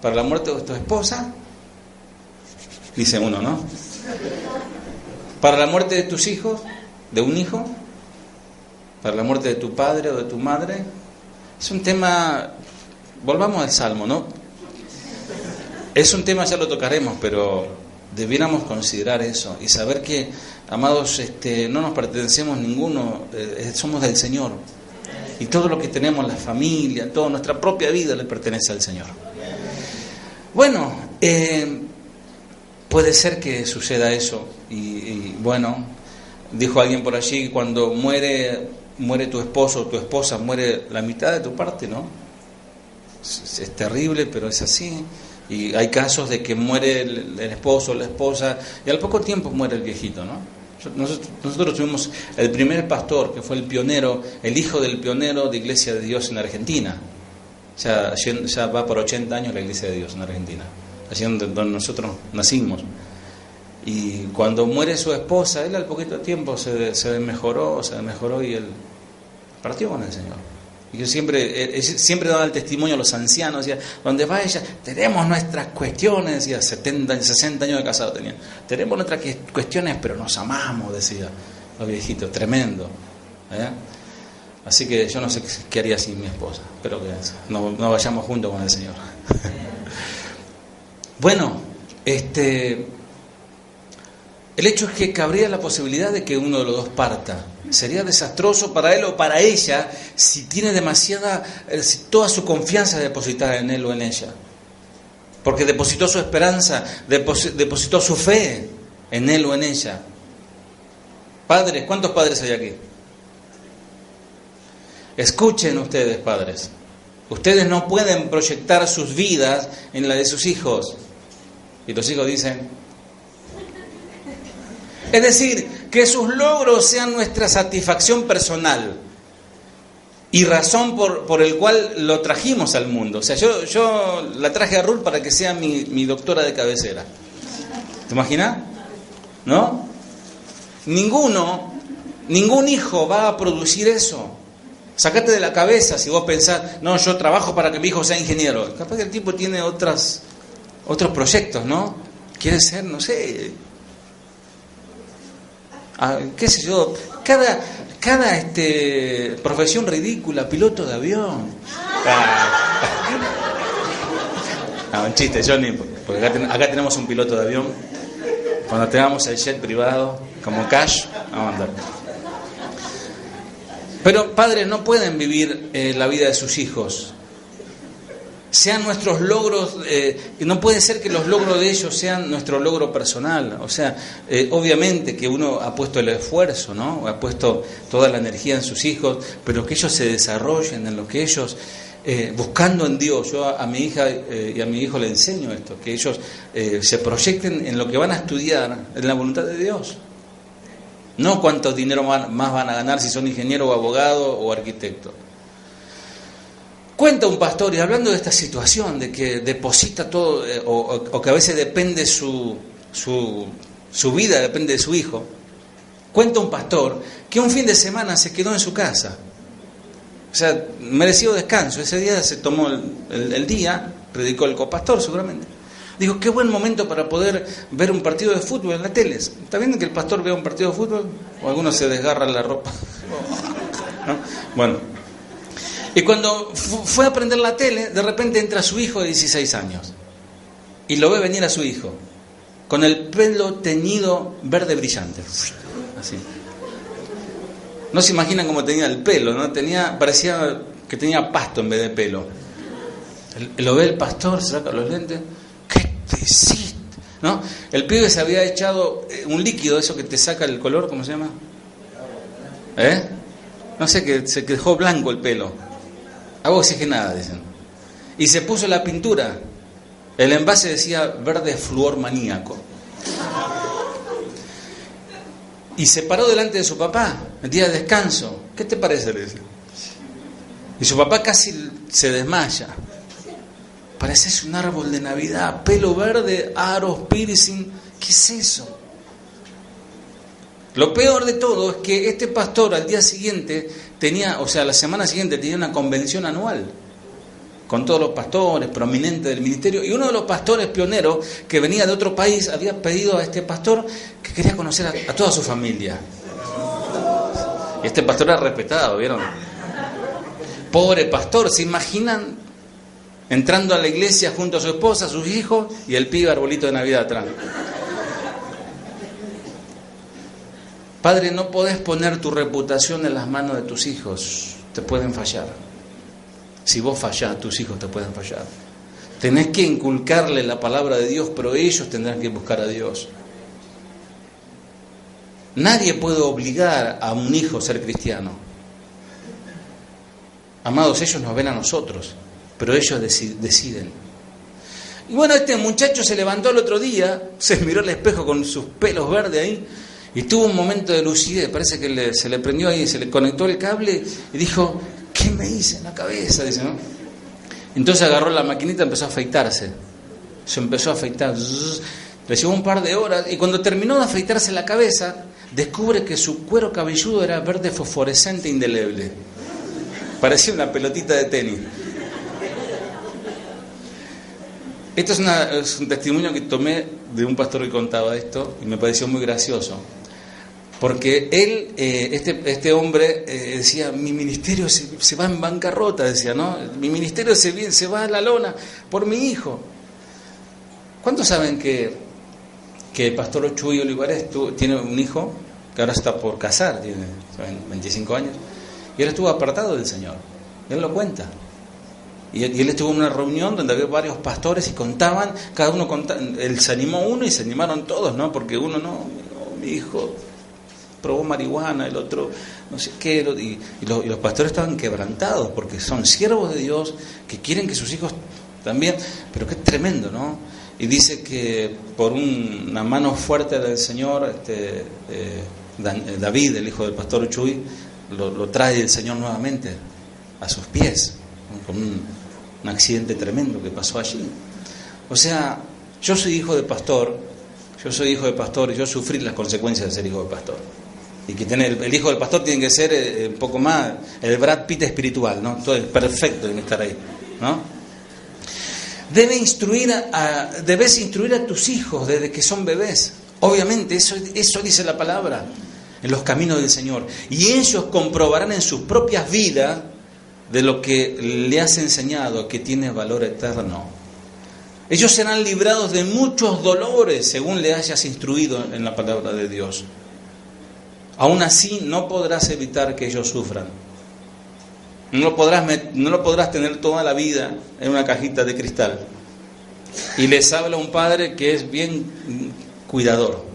¿Para la muerte de tu esposa? Dice uno, ¿no? ¿Para la muerte de tus hijos? ¿De un hijo? para la muerte de tu padre o de tu madre. Es un tema, volvamos al Salmo, ¿no? Es un tema, ya lo tocaremos, pero debiéramos considerar eso y saber que, amados, no nos pertenecemos ninguno, somos del Señor. Y todo lo que tenemos, la familia, toda nuestra propia vida le pertenece al Señor. Bueno, puede ser que suceda eso. Y bueno, dijo alguien por allí, cuando muere tu esposo o tu esposa, muere la mitad de tu parte, ¿no? Es terrible, pero es así. Y hay casos de que muere el esposo o la esposa y al poco tiempo muere el viejito, ¿no? Nosotros tuvimos el primer pastor, que fue el pionero, el hijo del pionero de Iglesia de Dios en Argentina. Ya va por 80 años la Iglesia de Dios en Argentina, allí donde nosotros nacimos. Y cuando muere su esposa, él al poquito tiempo se mejoró y él partió con el Señor. Y yo siempre daba el testimonio a los ancianos, decía, donde va ella, tenemos nuestras cuestiones, decía, 60 años de casado tenían, tenemos nuestras cuestiones, pero nos amamos, decía los viejitos, tremendo. Así que yo no sé qué haría sin mi esposa, espero que no vayamos juntos con el Señor. Bueno, el hecho es que cabría la posibilidad de que uno de los dos parta. Sería desastroso para él o para ella si tiene si toda su confianza depositada en él o en ella. Porque depositó su esperanza, depositó su fe en él o en ella. Padres, ¿cuántos padres hay aquí? Escuchen ustedes, padres. Ustedes no pueden proyectar sus vidas en la de sus hijos. Y los hijos dicen... Es decir, que sus logros sean nuestra satisfacción personal y razón por el cual lo trajimos al mundo. O sea, yo la traje a Ruth para que sea mi doctora de cabecera. ¿Te imaginas? ¿No? Ningún hijo va a producir eso. Sacate de la cabeza si vos pensás, no, yo trabajo para que mi hijo sea ingeniero. Capaz que el tipo tiene otros proyectos, ¿no? Quiere ser, no sé... qué sé yo, cada profesión ridícula, piloto de avión. Un chiste, Johnny, porque acá tenemos un piloto de avión. Cuando tengamos el jet privado, como Cash, vamos a andar. Pero padres no pueden vivir la vida de sus hijos. Sean nuestros logros, no puede ser que los logros de ellos sean nuestro logro personal. O sea, obviamente que uno ha puesto el esfuerzo, ¿no? Ha puesto toda la energía en sus hijos, pero que ellos se desarrollen en lo que ellos, buscando en Dios. Yo a mi hija y a mi hijo le enseño esto, que ellos se proyecten en lo que van a estudiar, en la voluntad de Dios. No cuánto dinero más van a ganar si son ingeniero o abogado o arquitecto. Cuenta un pastor, y hablando de esta situación, de que deposita todo, o que a veces depende su vida, depende de su hijo, cuenta un pastor que un fin de semana se quedó en su casa. O sea, merecido descanso. Ese día se tomó el día, predicó el copastor seguramente. Dijo, qué buen momento para poder ver un partido de fútbol en la tele. ¿Está bien que el pastor vea un partido de fútbol? O algunos se desgarran la ropa. ¿No? Bueno. Y cuando fue a prender la tele, de repente entra su hijo de 16 años. Y lo ve venir a su hijo, con el pelo teñido verde brillante. Así. No se imaginan cómo tenía el pelo, ¿no? Parecía que tenía pasto en vez de pelo. Lo ve el pastor, se saca los lentes. ¿Qué te hiciste? ¿No? El pibe se había echado un líquido, eso que te saca el color, ¿cómo se llama? No sé, que se dejó blanco el pelo. Agua oxigenada, dicen. Y se puso la pintura. El envase decía verde flúor maníaco. Y se paró delante de su papá, el día de descanso. ¿Qué te parece? Le dice. Y su papá casi se desmaya. Pareces un árbol de Navidad, pelo verde, aros, piercing. ¿Qué es eso? Lo peor de todo es que este pastor al día siguiente la semana siguiente tenía una convención anual con todos los pastores prominentes del ministerio, y uno de los pastores pioneros que venía de otro país había pedido a este pastor que quería conocer a toda su familia. Y este pastor era respetado, ¿vieron? Pobre pastor, ¿se imaginan? Entrando a la iglesia junto a su esposa, a sus hijos y el pibe arbolito de Navidad atrás. Padre, no podés poner tu reputación en las manos de tus hijos. Te pueden fallar. Si vos fallás, tus hijos te pueden fallar. Tenés que inculcarle la palabra de Dios, pero ellos tendrán que buscar a Dios. Nadie puede obligar a un hijo a ser cristiano. Amados, ellos nos ven a nosotros, pero ellos deciden. Y bueno, este muchacho se levantó el otro día, se miró al espejo con sus pelos verdes ahí, y tuvo un momento de lucidez. Parece que se le prendió ahí, se le conectó el cable y dijo, ¿qué me hice en la cabeza? Dice, ¿no? Entonces agarró la maquinita y empezó a afeitarse. Se empezó a afeitar. Le llevó un par de horas y cuando terminó de afeitarse la cabeza, descubre que su cuero cabelludo era verde fosforescente indeleble. Parecía una pelotita de tenis. Esto es un testimonio que tomé de un pastor que contaba esto y me pareció muy gracioso. Porque él, este hombre decía, mi ministerio se va en bancarrota, decía, ¿no? Mi ministerio se va a la lona por mi hijo. ¿Cuántos saben que el pastor Chuy Olivares tiene un hijo que ahora está por casar, tiene 25 años, y él estuvo apartado del Señor? Él lo cuenta. Y él estuvo en una reunión donde había varios pastores y contaban, cada uno contaba, él se animó uno y se animaron todos, ¿no? Porque uno, no, mi hijo probó marihuana, el otro no sé qué, y los pastores estaban quebrantados porque son siervos de Dios que quieren que sus hijos también, pero qué tremendo, ¿no? Y dice que por una mano fuerte del Señor, David, el hijo del pastor Chuy, lo trae el Señor nuevamente a sus pies, ¿no? Con un accidente tremendo que pasó allí. O sea, yo soy hijo de pastor y yo sufrí las consecuencias de ser hijo de pastor. Y que el hijo del pastor tiene que ser un poco más el Brad Pitt espiritual, ¿no? Todo es perfecto en estar ahí, ¿no? Debes instruir a tus hijos desde que son bebés. Obviamente, eso dice la palabra, en los caminos del Señor. Y ellos comprobarán en sus propias vidas de lo que le has enseñado, que tiene valor eterno. Ellos serán librados de muchos dolores según le hayas instruido en la palabra de Dios. Aún así, no podrás evitar que ellos sufran. No lo podrás tener toda la vida en una cajita de cristal. Y les habla un padre que es bien cuidador,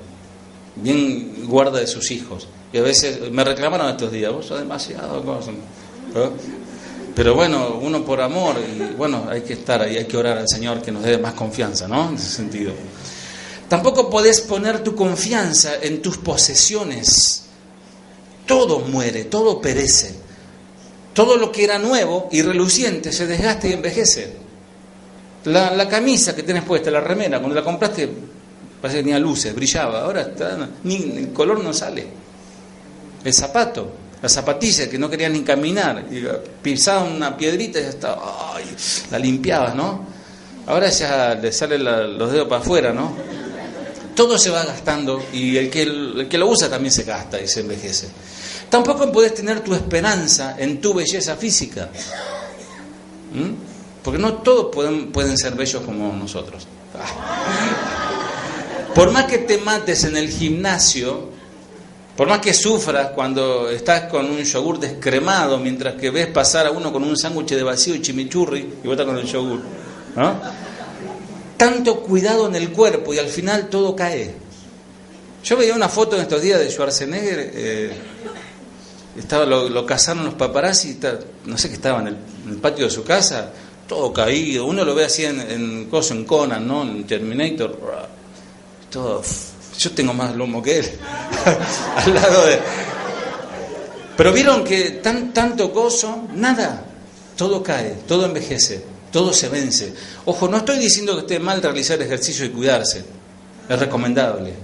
bien guarda de sus hijos. Y a veces me reclamaron estos días, vos sos demasiado cosa. Pero bueno, uno por amor, y bueno, hay que estar ahí, hay que orar al Señor que nos dé más confianza, ¿no? En ese sentido. Tampoco podés poner tu confianza en tus posesiones. Todo muere, todo perece. Todo lo que era nuevo y reluciente se desgasta y envejece. La camisa que tenés puesta, la remera, cuando la compraste, parece que tenía luces, brillaba. Ahora el color no sale. El zapato, la zapatilla que no querías ni caminar, y pisaba una piedrita y ya estaba, ay, la limpiabas, ¿no? Ahora ya le salen los dedos para afuera, ¿no? Todo se va gastando y el que lo usa también se gasta y se envejece. Tampoco podés tener tu esperanza en tu belleza física. Porque no todos pueden ser bellos como nosotros. Por más que te mates en el gimnasio, por más que sufras cuando estás con un yogur descremado, mientras que ves pasar a uno con un sándwich de vacío y chimichurri, y vos estás con el yogur, ¿no? Tanto cuidado en el cuerpo y al final todo cae. Yo veía una foto en estos días de Schwarzenegger, lo cazaron los paparazzi, no sé qué estaba en el patio de su casa, todo caído. Uno lo ve así en Conan, ¿no? En Terminator, todo. Yo tengo más lomo que él al lado de. Pero vieron que tanto coso, nada, todo cae, todo envejece, todo se vence. Ojo, no estoy diciendo que esté mal realizar ejercicio y cuidarse, es recomendable.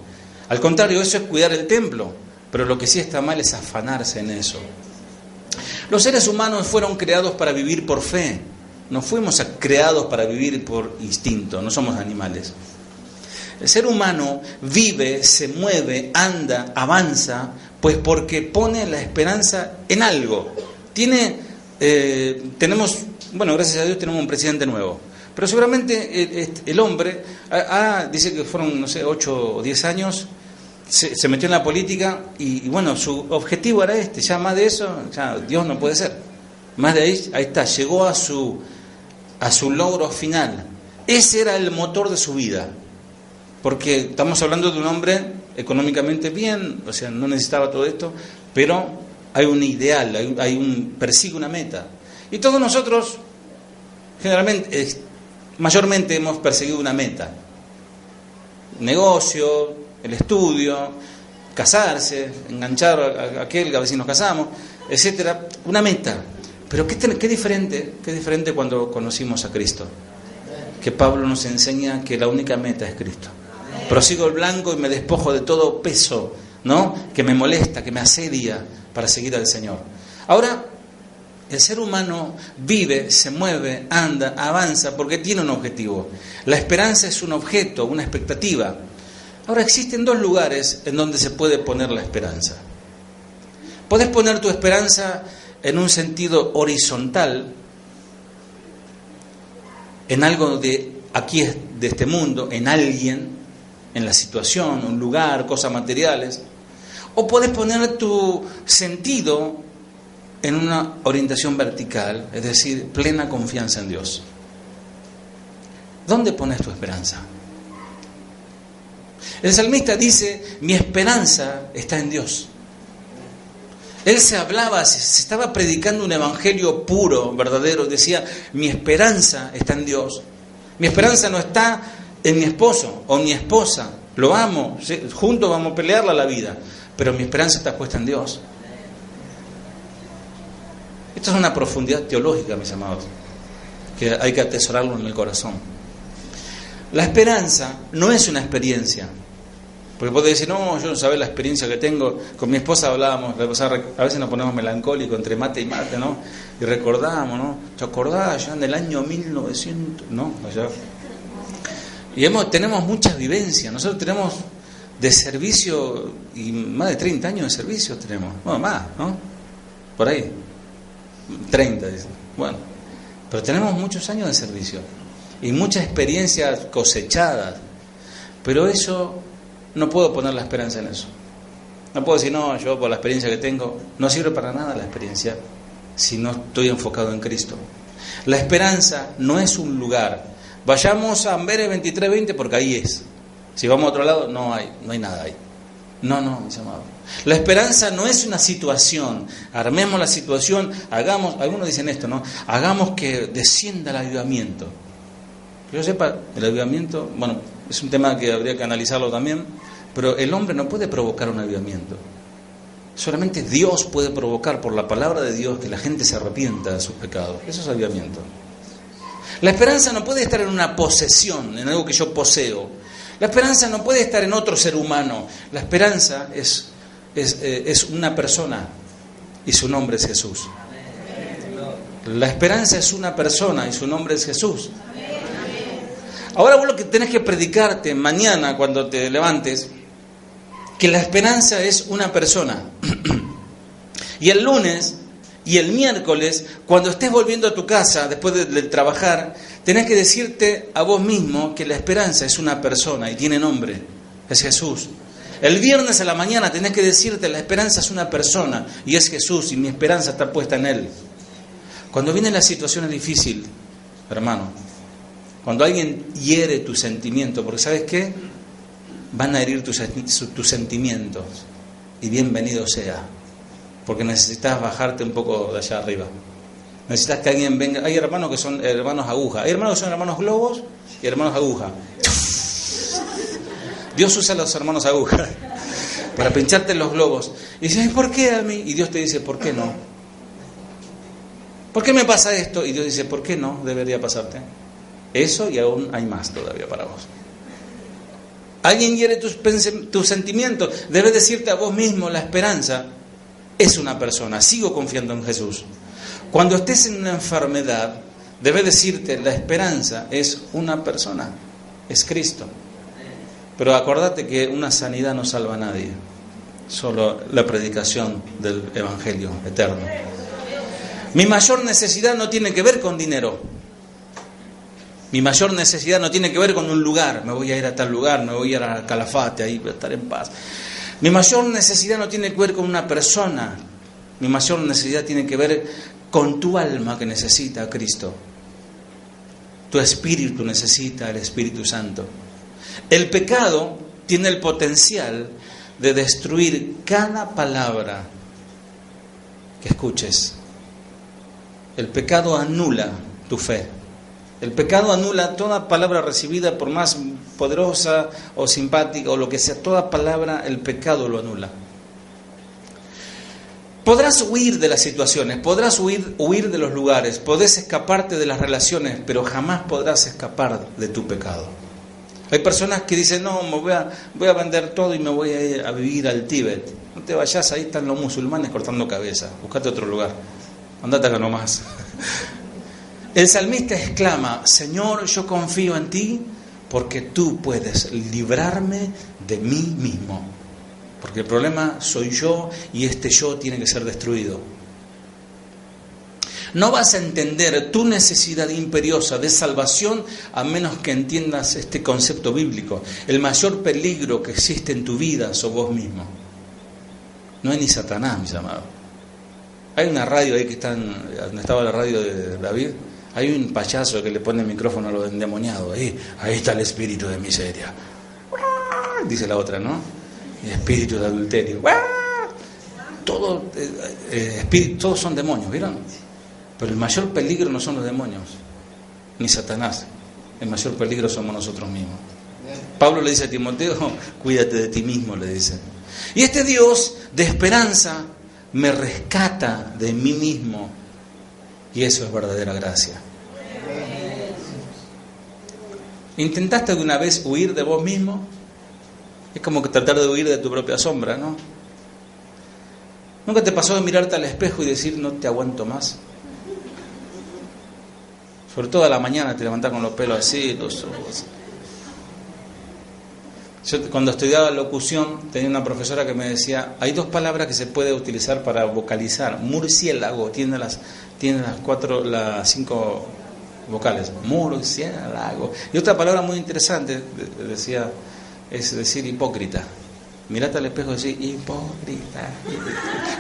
Al contrario, eso es cuidar el templo, pero lo que sí está mal es afanarse en eso. Los seres humanos fueron creados para vivir por fe, no fuimos creados para vivir por instinto, no somos animales. El ser humano vive, se mueve, anda, avanza Pues porque pone la esperanza en algo. Tenemos, bueno, gracias a Dios tenemos un presidente nuevo. Pero seguramente el hombre, dice que fueron, no sé, 8 o 10 años, se metió en la política y bueno, su objetivo era ya más de eso, ya Dios no puede ser. Más de ahí está, llegó a su logro final. Ese era el motor de su vida. Porque estamos hablando de un hombre económicamente bien, o sea, no necesitaba todo esto, pero hay un ideal, persigue una meta. Y todos nosotros, generalmente, mayormente hemos perseguido una meta. Negocio, el estudio, casarse, enganchar a aquel, a ver si nos casamos, etcétera. Una meta. Pero qué diferente cuando conocimos a Cristo. Que Pablo nos enseña que la única meta es Cristo. Prosigo el blanco y me despojo de todo peso, ¿no?, que me molesta, que me asedia, para seguir al Señor. Ahora, el ser humano vive, se mueve, anda, avanza, porque tiene un objetivo. La esperanza es un objeto, una expectativa. Ahora, existen 2 lugares en donde se puede poner la esperanza. Podés poner tu esperanza en un sentido horizontal, en algo de aquí, de este mundo, en alguien, en la situación, un lugar, cosas materiales. O podés poner tu sentido en una orientación vertical, es decir, plena confianza en Dios. ¿Dónde pones tu esperanza? El salmista dice, mi esperanza está en Dios. Él se estaba predicando un evangelio puro, verdadero. Decía, mi esperanza está en Dios. Mi esperanza no está en mi esposo o mi esposa. Lo amo, ¿sí? Juntos vamos a pelearla la vida. Pero mi esperanza está puesta en Dios. Esto es una profundidad teológica, mis amados, que hay que atesorarlo en el corazón. La esperanza no es una experiencia. Porque podés decir, no, yo no sabés la experiencia que tengo. Con mi esposa hablábamos, a veces nos ponemos melancólicos entre mate y mate, ¿no? Y recordamos, ¿no? ¿Te acordás? Ya en el año 1900, ¿no? Allá. Y tenemos muchas vivencias. Nosotros tenemos de servicio, y más de 30 años de servicio tenemos. Bueno, más, ¿no? Por ahí. 30, dicen. Bueno, pero tenemos muchos años de servicio. Y muchas experiencias cosechadas. Pero eso... no puedo poner la esperanza en eso. No puedo decir, no, yo por la experiencia que tengo, no sirve para nada la experiencia si no estoy enfocado en Cristo. La esperanza no es un lugar. Vayamos a Amberes 2320 porque ahí es. Si vamos a otro lado, no hay nada ahí. No, mis amados. La esperanza no es una situación. Armemos la situación, algunos dicen esto, ¿no? Hagamos que descienda el avivamiento. Que yo sepa, el avivamiento, bueno, es un tema que habría que analizarlo también, pero el hombre no puede provocar un avivamiento. Solamente Dios puede provocar por la palabra de Dios que la gente se arrepienta de sus pecados. Eso es avivamiento. La esperanza no puede estar en una posesión, en algo que yo poseo. La esperanza no puede estar en otro ser humano. La esperanza es una persona y su nombre es Jesús. La esperanza es una persona y su nombre es Jesús. Ahora vos lo que tenés que predicarte mañana cuando te levantes, que la esperanza es una persona. Y el lunes y el miércoles, cuando estés volviendo a tu casa después de trabajar, tenés que decirte a vos mismo que la esperanza es una persona y tiene nombre, es Jesús. El viernes a la mañana tenés que decirte la esperanza es una persona y es Jesús y mi esperanza está puesta en Él. Cuando viene la situación difícil, hermano, cuando alguien hiere tu sentimiento, porque ¿sabes qué? Van a herir tus sentimientos y bienvenido sea, porque necesitas bajarte un poco de allá arriba. Necesitas que alguien venga. Hay hermanos que son hermanos aguja, hay hermanos que son hermanos globos y hermanos aguja. Dios usa a los hermanos aguja para pincharte los globos. Y dices, ¿por qué a mí? Y Dios te dice, ¿por qué no? ¿Por qué me pasa esto? Y Dios dice, ¿por qué no debería pasarte? Eso y aún hay más todavía para vos. Alguien hiere tus sentimientos. Debes decirte a vos mismo, la esperanza es una persona. Sigo confiando en Jesús. Cuando estés en una enfermedad, debes decirte, la esperanza es una persona. Es Cristo. Pero acordate que una sanidad no salva a nadie. Solo la predicación del Evangelio eterno. Mi mayor necesidad no tiene que ver con dinero. Mi mayor necesidad no tiene que ver con un lugar. Me voy a ir a tal lugar, me voy a ir al Calafate, ahí voy a estar en paz. Mi mayor necesidad no tiene que ver con una persona. Mi mayor necesidad tiene que ver con tu alma que necesita a Cristo. Tu espíritu necesita al Espíritu Santo. El pecado tiene el potencial de destruir cada palabra que escuches. El pecado anula tu fe. El pecado anula toda palabra recibida, por más poderosa o simpática o lo que sea, toda palabra, el pecado lo anula. Podrás huir de las situaciones, podrás huir de los lugares, podés escaparte de las relaciones, pero jamás podrás escapar de tu pecado. Hay personas que dicen, no, voy a vender todo y me voy a ir a vivir al Tíbet. No te vayas, ahí están los musulmanes cortando cabeza, buscate otro lugar, andate acá nomás. El salmista exclama, Señor, yo confío en ti porque tú puedes librarme de mí mismo. Porque el problema soy yo y este yo tiene que ser destruido. No vas a entender tu necesidad imperiosa de salvación a menos que entiendas este concepto bíblico. El mayor peligro que existe en tu vida sos vos mismo. No es ni Satanás, mis amados. Hay una radio ahí que está, donde estaba la radio de David. Hay un payaso que le pone el micrófono a los endemoniados. Ahí está el espíritu de miseria. Dice la otra, ¿no? El espíritu de adulterio. Todos son demonios, ¿vieron? Pero el mayor peligro no son los demonios, ni Satanás. El mayor peligro somos nosotros mismos. Pablo le dice a Timoteo, cuídate de ti mismo, le dice. Y este Dios de esperanza me rescata de mí mismo. Y eso es verdadera gracia. ¿Intentaste alguna vez huir de vos mismo? Es como que tratar de huir de tu propia sombra, ¿no? ¿Nunca te pasó de mirarte al espejo y decir, no te aguanto más? Sobre todo a la mañana te levantás con los pelos así, los ojos. Yo cuando estudiaba locución tenía una profesora que me decía, hay dos palabras que se puede utilizar para vocalizar. Murciélago, tiene las 5 vocales. Murciélago. Y otra palabra muy interesante, decía, es decir hipócrita. Mirate al espejo y decís, hipócrita.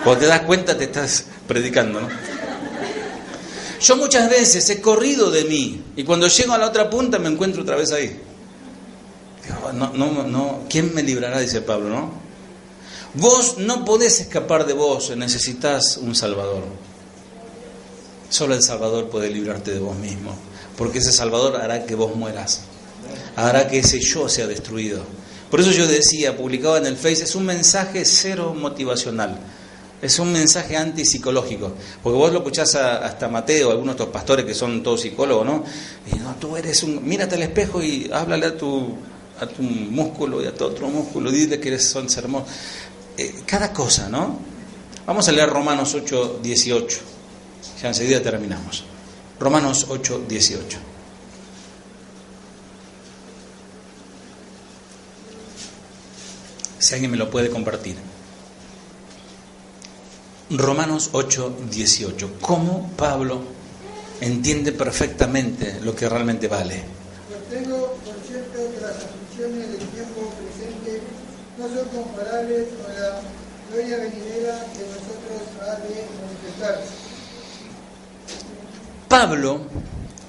Cuando te das cuenta te estás predicando, ¿no? Yo muchas veces he corrido de mí y cuando llego a la otra punta me encuentro otra vez ahí. Digo, no, ¿quién me librará? Dice Pablo, ¿no? Vos no podés escapar de vos, necesitas un Salvador. Solo el Salvador puede librarte de vos mismo, porque ese Salvador hará que vos mueras, hará que ese yo sea destruido. Por eso yo decía, publicaba en el Face, es un mensaje cero motivacional. Es un mensaje antipsicológico, porque vos lo escuchás hasta Mateo, algunos de estos pastores que son todos psicólogos, ¿no? Y no, tú eres mírate al espejo y háblale a tu músculo y a tu otro músculo, dile que son hermosos. Cada cosa, ¿no? Vamos a leer Romanos 8:18. Ya enseguida terminamos. Romanos 8:18. Si alguien me lo puede compartir. Romanos 8:18. ¿Cómo Pablo entiende perfectamente lo que realmente vale? Pues tengo por cierto que las aflicciones del tiempo presente no son comparables con la gloria venidera que nosotros ha de manifestarse. Pablo,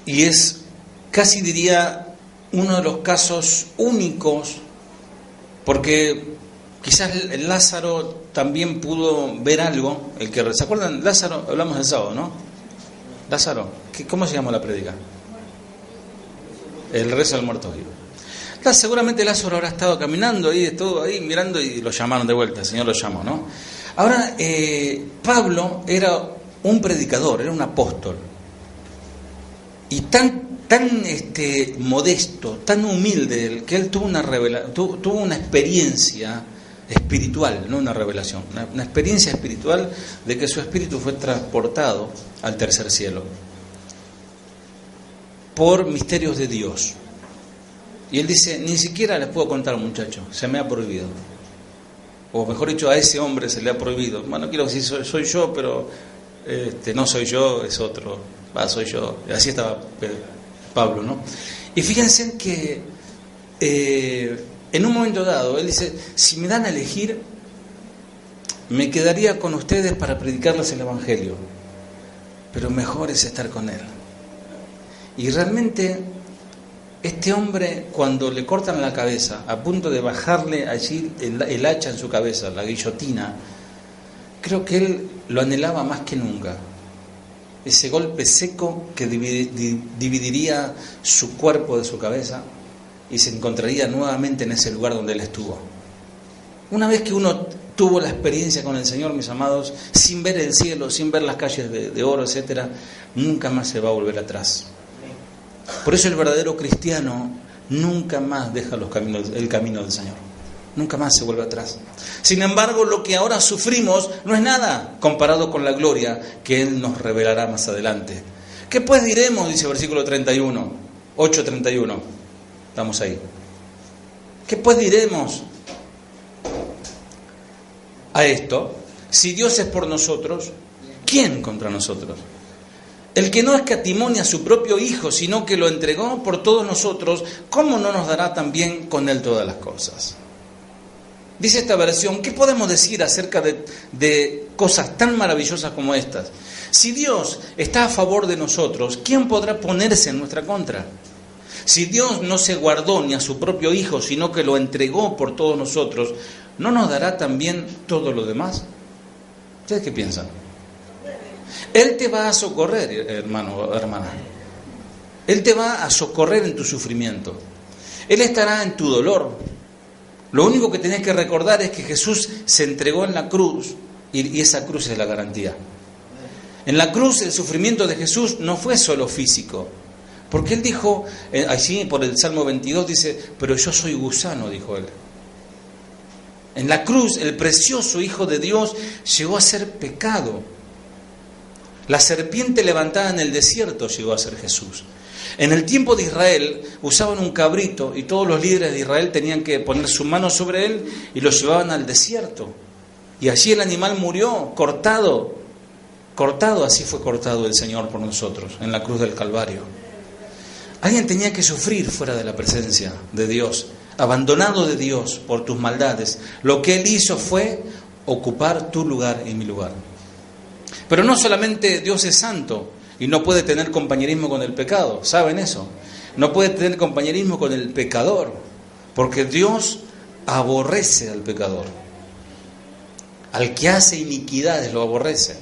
y es casi diría uno de los casos únicos, porque quizás Lázaro también pudo ver algo. ¿Se acuerdan? Lázaro, hablamos el sábado, ¿no? Lázaro, ¿cómo se llama la prédica? El rezo del muerto vivo. Seguramente Lázaro habrá estado caminando ahí, estuvo ahí mirando y lo llamaron de vuelta, el Señor lo llamó, ¿no? Ahora, Pablo era un predicador, era un apóstol. Y tan modesto, tan humilde, que él tuvo una experiencia espiritual, no una revelación, una experiencia espiritual de que su espíritu fue transportado al tercer cielo por misterios de Dios. Y él dice, ni siquiera les puedo contar, muchachos, se me ha prohibido. o mejor dicho, a ese hombre se le ha prohibido. Bueno, no quiero decir soy yo, pero no soy yo, es otro. Soy yo. Así estaba Pablo, ¿no? Y fíjense que en un momento dado, él dice, si me dan a elegir, me quedaría con ustedes para predicarles el Evangelio, pero mejor es estar con él. Y realmente, este hombre, cuando le cortan la cabeza, a punto de bajarle allí el hacha en su cabeza, la guillotina, creo que él lo anhelaba más que nunca. Ese golpe seco que dividiría su cuerpo de su cabeza y se encontraría nuevamente en ese lugar donde él estuvo. Una vez que uno tuvo la experiencia con el Señor, mis amados, sin ver el cielo, sin ver las calles de oro, etcétera, nunca más se va a volver atrás. Por eso el verdadero cristiano nunca más deja el camino del Señor. Nunca más se vuelve atrás. Sin embargo, lo que ahora sufrimos no es nada comparado con la gloria que Él nos revelará más adelante. ¿Qué pues diremos? Dice el versículo 31, 8:31. Estamos ahí. ¿Qué pues diremos a esto? Si Dios es por nosotros, ¿quién contra nosotros? El que no escatimó ni a su propio Hijo, sino que lo entregó por todos nosotros, ¿cómo no nos dará también con Él todas las cosas? Dice esta versión, ¿qué podemos decir acerca de cosas tan maravillosas como estas? Si Dios está a favor de nosotros, ¿quién podrá ponerse en nuestra contra? Si Dios no se guardó ni a su propio Hijo, sino que lo entregó por todos nosotros, ¿no nos dará también todo lo demás? ¿Ustedes qué piensan? Él te va a socorrer, hermano o hermana. Él te va a socorrer en tu sufrimiento. Él estará en tu dolor. Lo único que tenés que recordar es que Jesús se entregó en la cruz y esa cruz es la garantía. En la cruz el sufrimiento de Jesús no fue solo físico, porque Él dijo, allí por el Salmo 22 dice, pero yo soy gusano, dijo Él. En la cruz el precioso Hijo de Dios llegó a ser pecado. La serpiente levantada en el desierto llegó a ser Jesús. En el tiempo de Israel usaban un cabrito y todos los líderes de Israel tenían que poner su mano sobre él y lo llevaban al desierto. Y allí el animal murió, cortado, así fue cortado el Señor por nosotros, en la cruz del Calvario. Alguien tenía que sufrir fuera de la presencia de Dios, abandonado de Dios por tus maldades. Lo que Él hizo fue ocupar tu lugar y mi lugar. Pero no solamente Dios es santo y no puede tener compañerismo con el pecado, ¿saben eso? No puede tener compañerismo con el pecador, porque Dios aborrece al pecador. Al que hace iniquidades lo aborrece.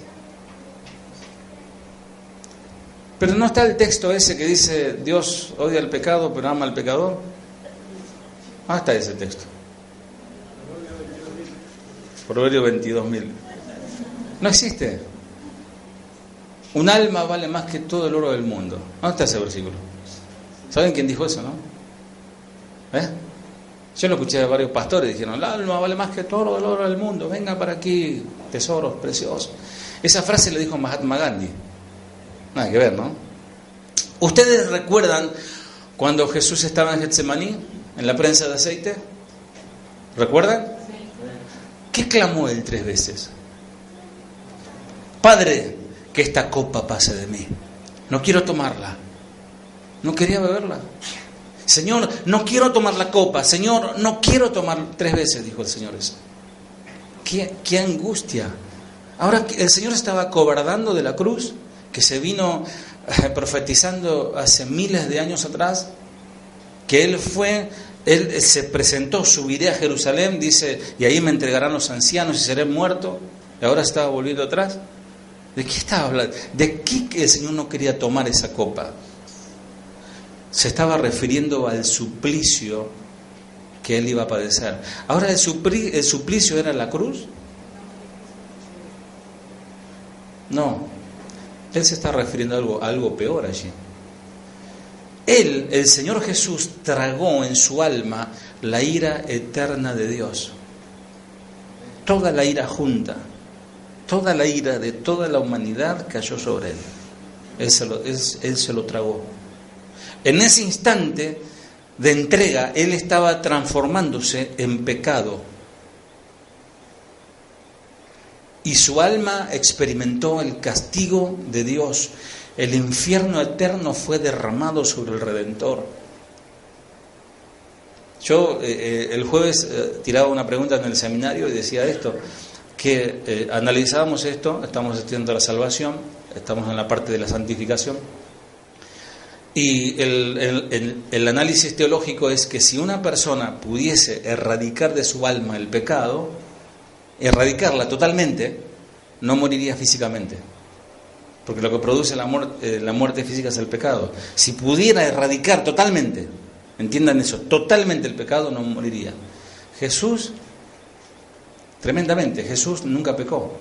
Pero no está el texto ese que dice Dios odia al pecado pero ama al pecador. Ah, está ese texto. Proverbio 22.000. No existe. Un alma vale más que todo el oro del mundo. ¿Dónde está ese versículo? ¿Saben quién dijo eso, no? Yo lo escuché de varios pastores, dijeron, el alma vale más que todo el oro del mundo, venga para aquí, tesoros preciosos. Esa frase le dijo Mahatma Gandhi. Nada que ver, ¿no? ¿Ustedes recuerdan cuando Jesús estaba en Getsemaní, en la prensa de aceite? ¿Recuerdan? ¿Qué clamó él 3 veces? Padre, que esta copa pase de mí. No quiero tomarla. No quería beberla. Señor, no quiero tomar la copa. Señor, no quiero tomar. 3 veces dijo el Señor eso. ¡Qué angustia! Ahora el Señor estaba acobardando de la cruz, que se vino profetizando hace miles de años atrás, que Él se presentó, subiré a Jerusalén, dice, y ahí me entregarán los ancianos y seré muerto, y ahora estaba volviendo atrás. ¿De qué estaba hablando? ¿De qué el Señor no quería tomar esa copa? Se estaba refiriendo al suplicio que Él iba a padecer. Ahora, ¿el suplicio era la cruz? No. Él se está refiriendo a algo peor allí. Él, el Señor Jesús, tragó en su alma la ira eterna de Dios. Toda la ira junta. Toda la ira de toda la humanidad cayó sobre Él. Él se lo tragó. En ese instante de entrega, Él estaba transformándose en pecado. y su alma experimentó el castigo de Dios. El infierno eterno fue derramado sobre el Redentor. Yo el jueves tiraba una pregunta en el seminario y decía esto, que analizábamos esto, estamos estudiando la salvación, estamos en la parte de la santificación, y el análisis teológico es que si una persona pudiese erradicar de su alma el pecado, erradicarla totalmente, no moriría físicamente, porque lo que produce la muerte física es el pecado. Si pudiera erradicar totalmente, entiendan eso, totalmente el pecado, no moriría. Jesús, tremendamente, Jesús nunca pecó.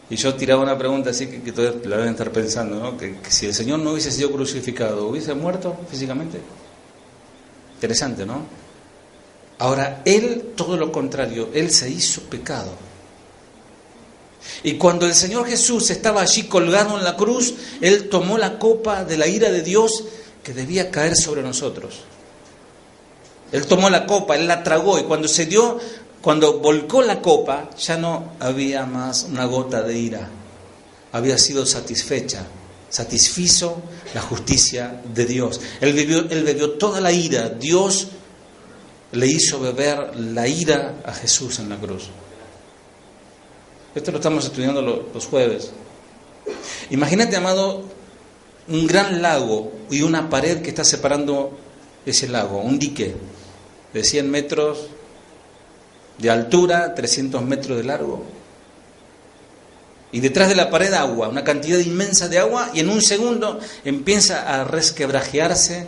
Y yo tiraba una pregunta así que todavía la deben estar pensando, ¿no? Que si el Señor no hubiese sido crucificado, ¿hubiese muerto físicamente? Interesante, ¿no? Ahora, Él, todo lo contrario, Él se hizo pecado. Y cuando el Señor Jesús estaba allí colgado en la cruz, Él tomó la copa de la ira de Dios que debía caer sobre nosotros. Él tomó la copa, Él la tragó, y cuando volcó la copa, ya no había más una gota de ira. Había sido satisfizo la justicia de Dios. Él bebió toda la ira. Dios le hizo beber la ira a Jesús en la cruz. Esto lo estamos estudiando los jueves. Imagínate, amado, un gran lago y una pared que está separando ese lago, un dique de 100 metros de altura, 300 metros de largo. Y detrás de la pared agua, una cantidad inmensa de agua, y en un segundo empieza a resquebrajearse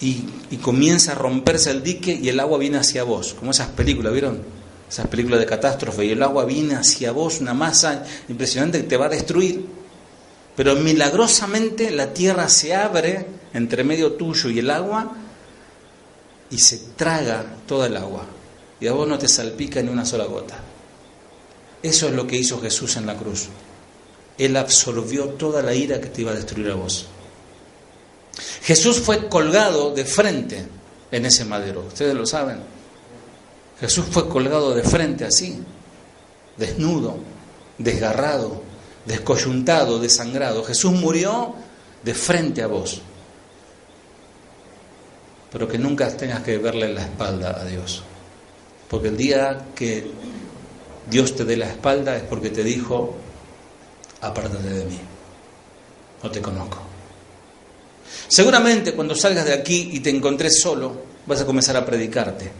y comienza a romperse el dique y el agua viene hacia vos, como esas películas, ¿vieron? Esas películas de catástrofe, y el agua viene hacia vos, una masa impresionante que te va a destruir. Pero milagrosamente la tierra se abre entre medio tuyo y el agua y se traga toda el agua. Y a vos no te salpica ni una sola gota. Eso es lo que hizo Jesús en la cruz. Él absorbió toda la ira que te iba a destruir a vos. Jesús fue colgado de frente en ese madero, ustedes lo saben. Jesús fue colgado de frente así, desnudo, desgarrado, descoyuntado, desangrado. Jesús murió de frente a vos. Pero que nunca tengas que verle la espalda a Dios. Porque el día que Dios te dé la espalda es porque te dijo: apártate de mí, no te conozco. Seguramente cuando salgas de aquí y te encontres solo, vas a comenzar a predicarte.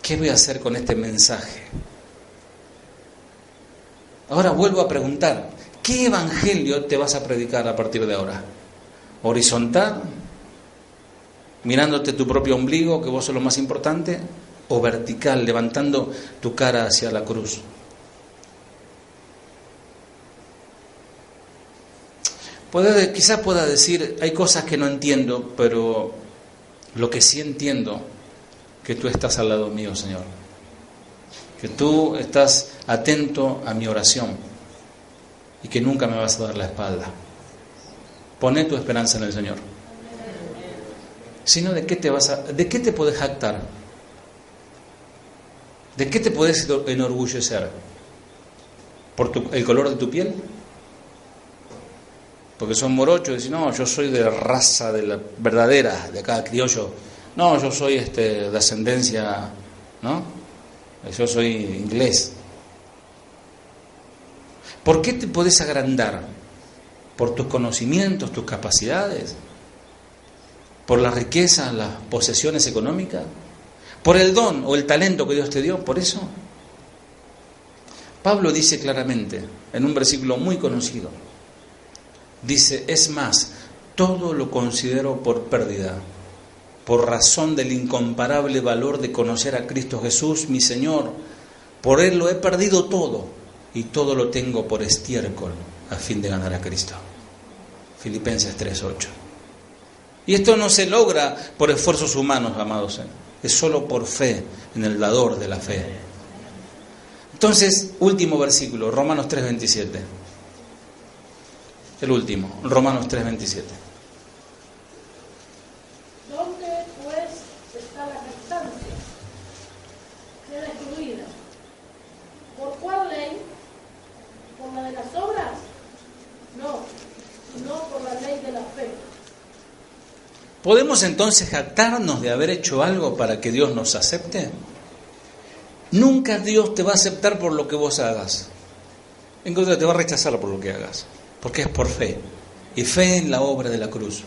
¿Qué voy a hacer con este mensaje? Ahora vuelvo a preguntar, ¿qué evangelio te vas a predicar a partir de ahora? ¿Horizontal? ¿Mirándote tu propio ombligo, que vos sos lo más importante? ¿O vertical, levantando tu cara hacia la cruz? Quizás pueda decir, hay cosas que no entiendo, pero lo que sí entiendo, que tú estás al lado mío, Señor. Que tú estás atento a mi oración y que nunca me vas a dar la espalda. Poné tu esperanza en el Señor. Si no, ¿de qué te podés jactar? ¿De qué te podés enorgullecer? ¿Por el color de tu piel? Porque son morochos y dicen, no, yo soy de raza de la verdadera, de acá, criollo. No, yo soy de ascendencia, ¿no? Yo soy inglés. ¿Por qué te podés agrandar? ¿Por tus conocimientos, tus capacidades? ¿Por la riqueza, las posesiones económicas? ¿Por el don o el talento que Dios te dio? ¿Por eso? Pablo dice claramente, en un versículo muy conocido, dice, es más, todo lo considero por pérdida, por razón del incomparable valor de conocer a Cristo Jesús, mi Señor. Por Él lo he perdido todo, y todo lo tengo por estiércol, a fin de ganar a Cristo. Filipenses 3:8. Y esto no se logra por esfuerzos humanos, amados, es solo por fe en el dador de la fe. Entonces, último versículo, Romanos 3:27. El último, Romanos 3:27. ¿Dónde pues está la jactancia? Queda excluida. ¿Podemos entonces jactarnos de haber hecho algo para que Dios nos acepte? Nunca Dios te va a aceptar por lo que vos hagas. En contra, te va a rechazar por lo que hagas, porque es por fe, y fe en la obra de la cruz.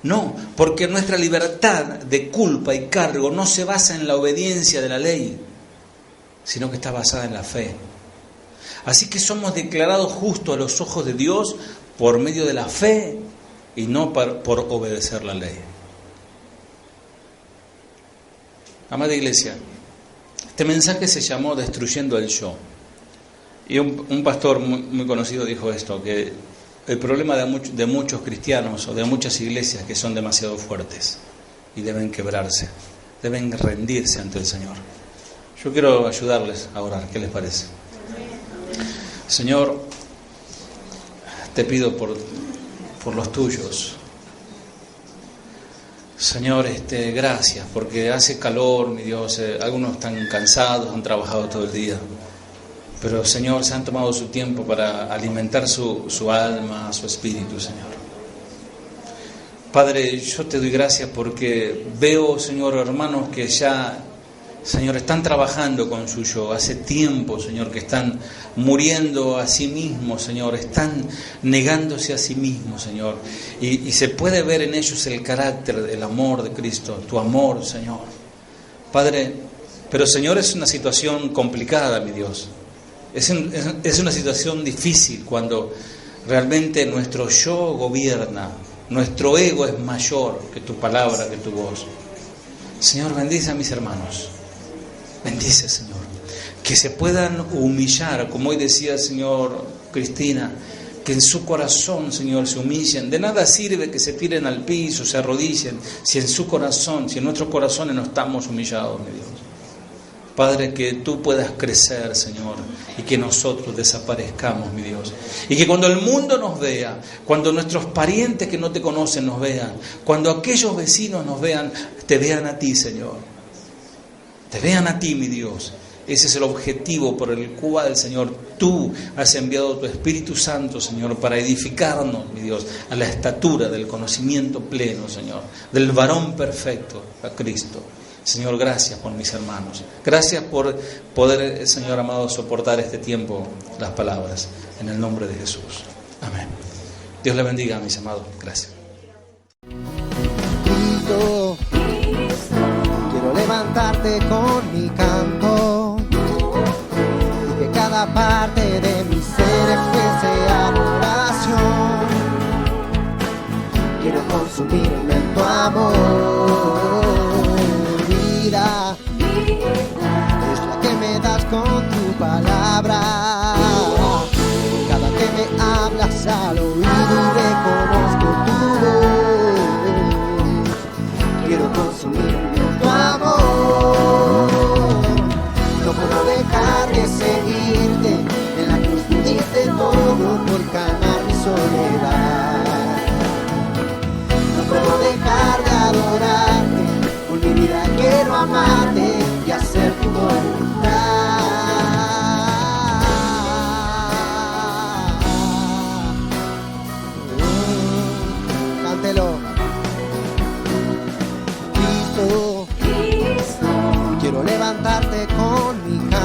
No, porque nuestra libertad de culpa y cargo no se basa en la obediencia de la ley, sino que está basada en la fe. Así que somos declarados justos a los ojos de Dios por medio de la fe y no por obedecer la ley. Amada iglesia, este mensaje se llamó Destruyendo el Yo. Y un pastor muy conocido dijo esto, que el problema de muchos cristianos o de muchas iglesias que son demasiado fuertes y deben quebrarse, deben rendirse ante el Señor. Yo quiero ayudarles a orar, ¿qué les parece? Señor, te pido por los tuyos. Señor, gracias, porque hace calor, mi Dios, algunos están cansados, han trabajado todo el día. Pero, Señor, se han tomado su tiempo para alimentar su alma, su espíritu, Señor. Padre, yo te doy gracias porque veo, Señor, hermanos que ya, Señor, están trabajando con su yo. Hace tiempo, Señor, que están muriendo a sí mismos, Señor. Están negándose a sí mismos, Señor. Y se puede ver en ellos el carácter, el amor de Cristo, tu amor, Señor. Padre, pero, Señor, es una situación complicada, mi Dios. Es una situación difícil cuando realmente nuestro yo gobierna, nuestro ego es mayor que tu palabra, que tu voz. Señor, bendice a mis hermanos, bendice, Señor, que se puedan humillar, como hoy decía el Señor Cristina, que en su corazón, Señor, se humillen. De nada sirve que se tiren al piso, se arrodillen, si en su corazón, si en nuestros corazones no estamos humillados, mi Dios. Padre, que tú puedas crecer, Señor, y que nosotros desaparezcamos, mi Dios. Y que cuando el mundo nos vea, cuando nuestros parientes que no te conocen nos vean, cuando aquellos vecinos nos vean, te vean a ti, Señor. Te vean a ti, mi Dios. Ese es el objetivo por el cual, Señor, tú has enviado tu Espíritu Santo, Señor, para edificarnos, mi Dios, a la estatura del conocimiento pleno, Señor, del varón perfecto, a Cristo. Señor, gracias por mis hermanos. Gracias por poder, Señor amado, soportar este tiempo las palabras. En el nombre de Jesús. Amén. Dios le bendiga, mis amados. Gracias. Cristo, quiero levantarte con mi canto y que cada parte de mi ser exprese adoración. Quiero consumirme en tu amor. Vida es la que me das con tu palabra. Cada que me hablas al oído y reconozco tu voz. Quiero consumirme en tu amor. No puedo dejar de seguirte. En la cruz tú diste todo por calmar mi soledad. No puedo dejar de adorarte. Con mi vida quiero amarte y hacer tu voluntad. Cántelo. Cristo, quiero levantarte con mi canto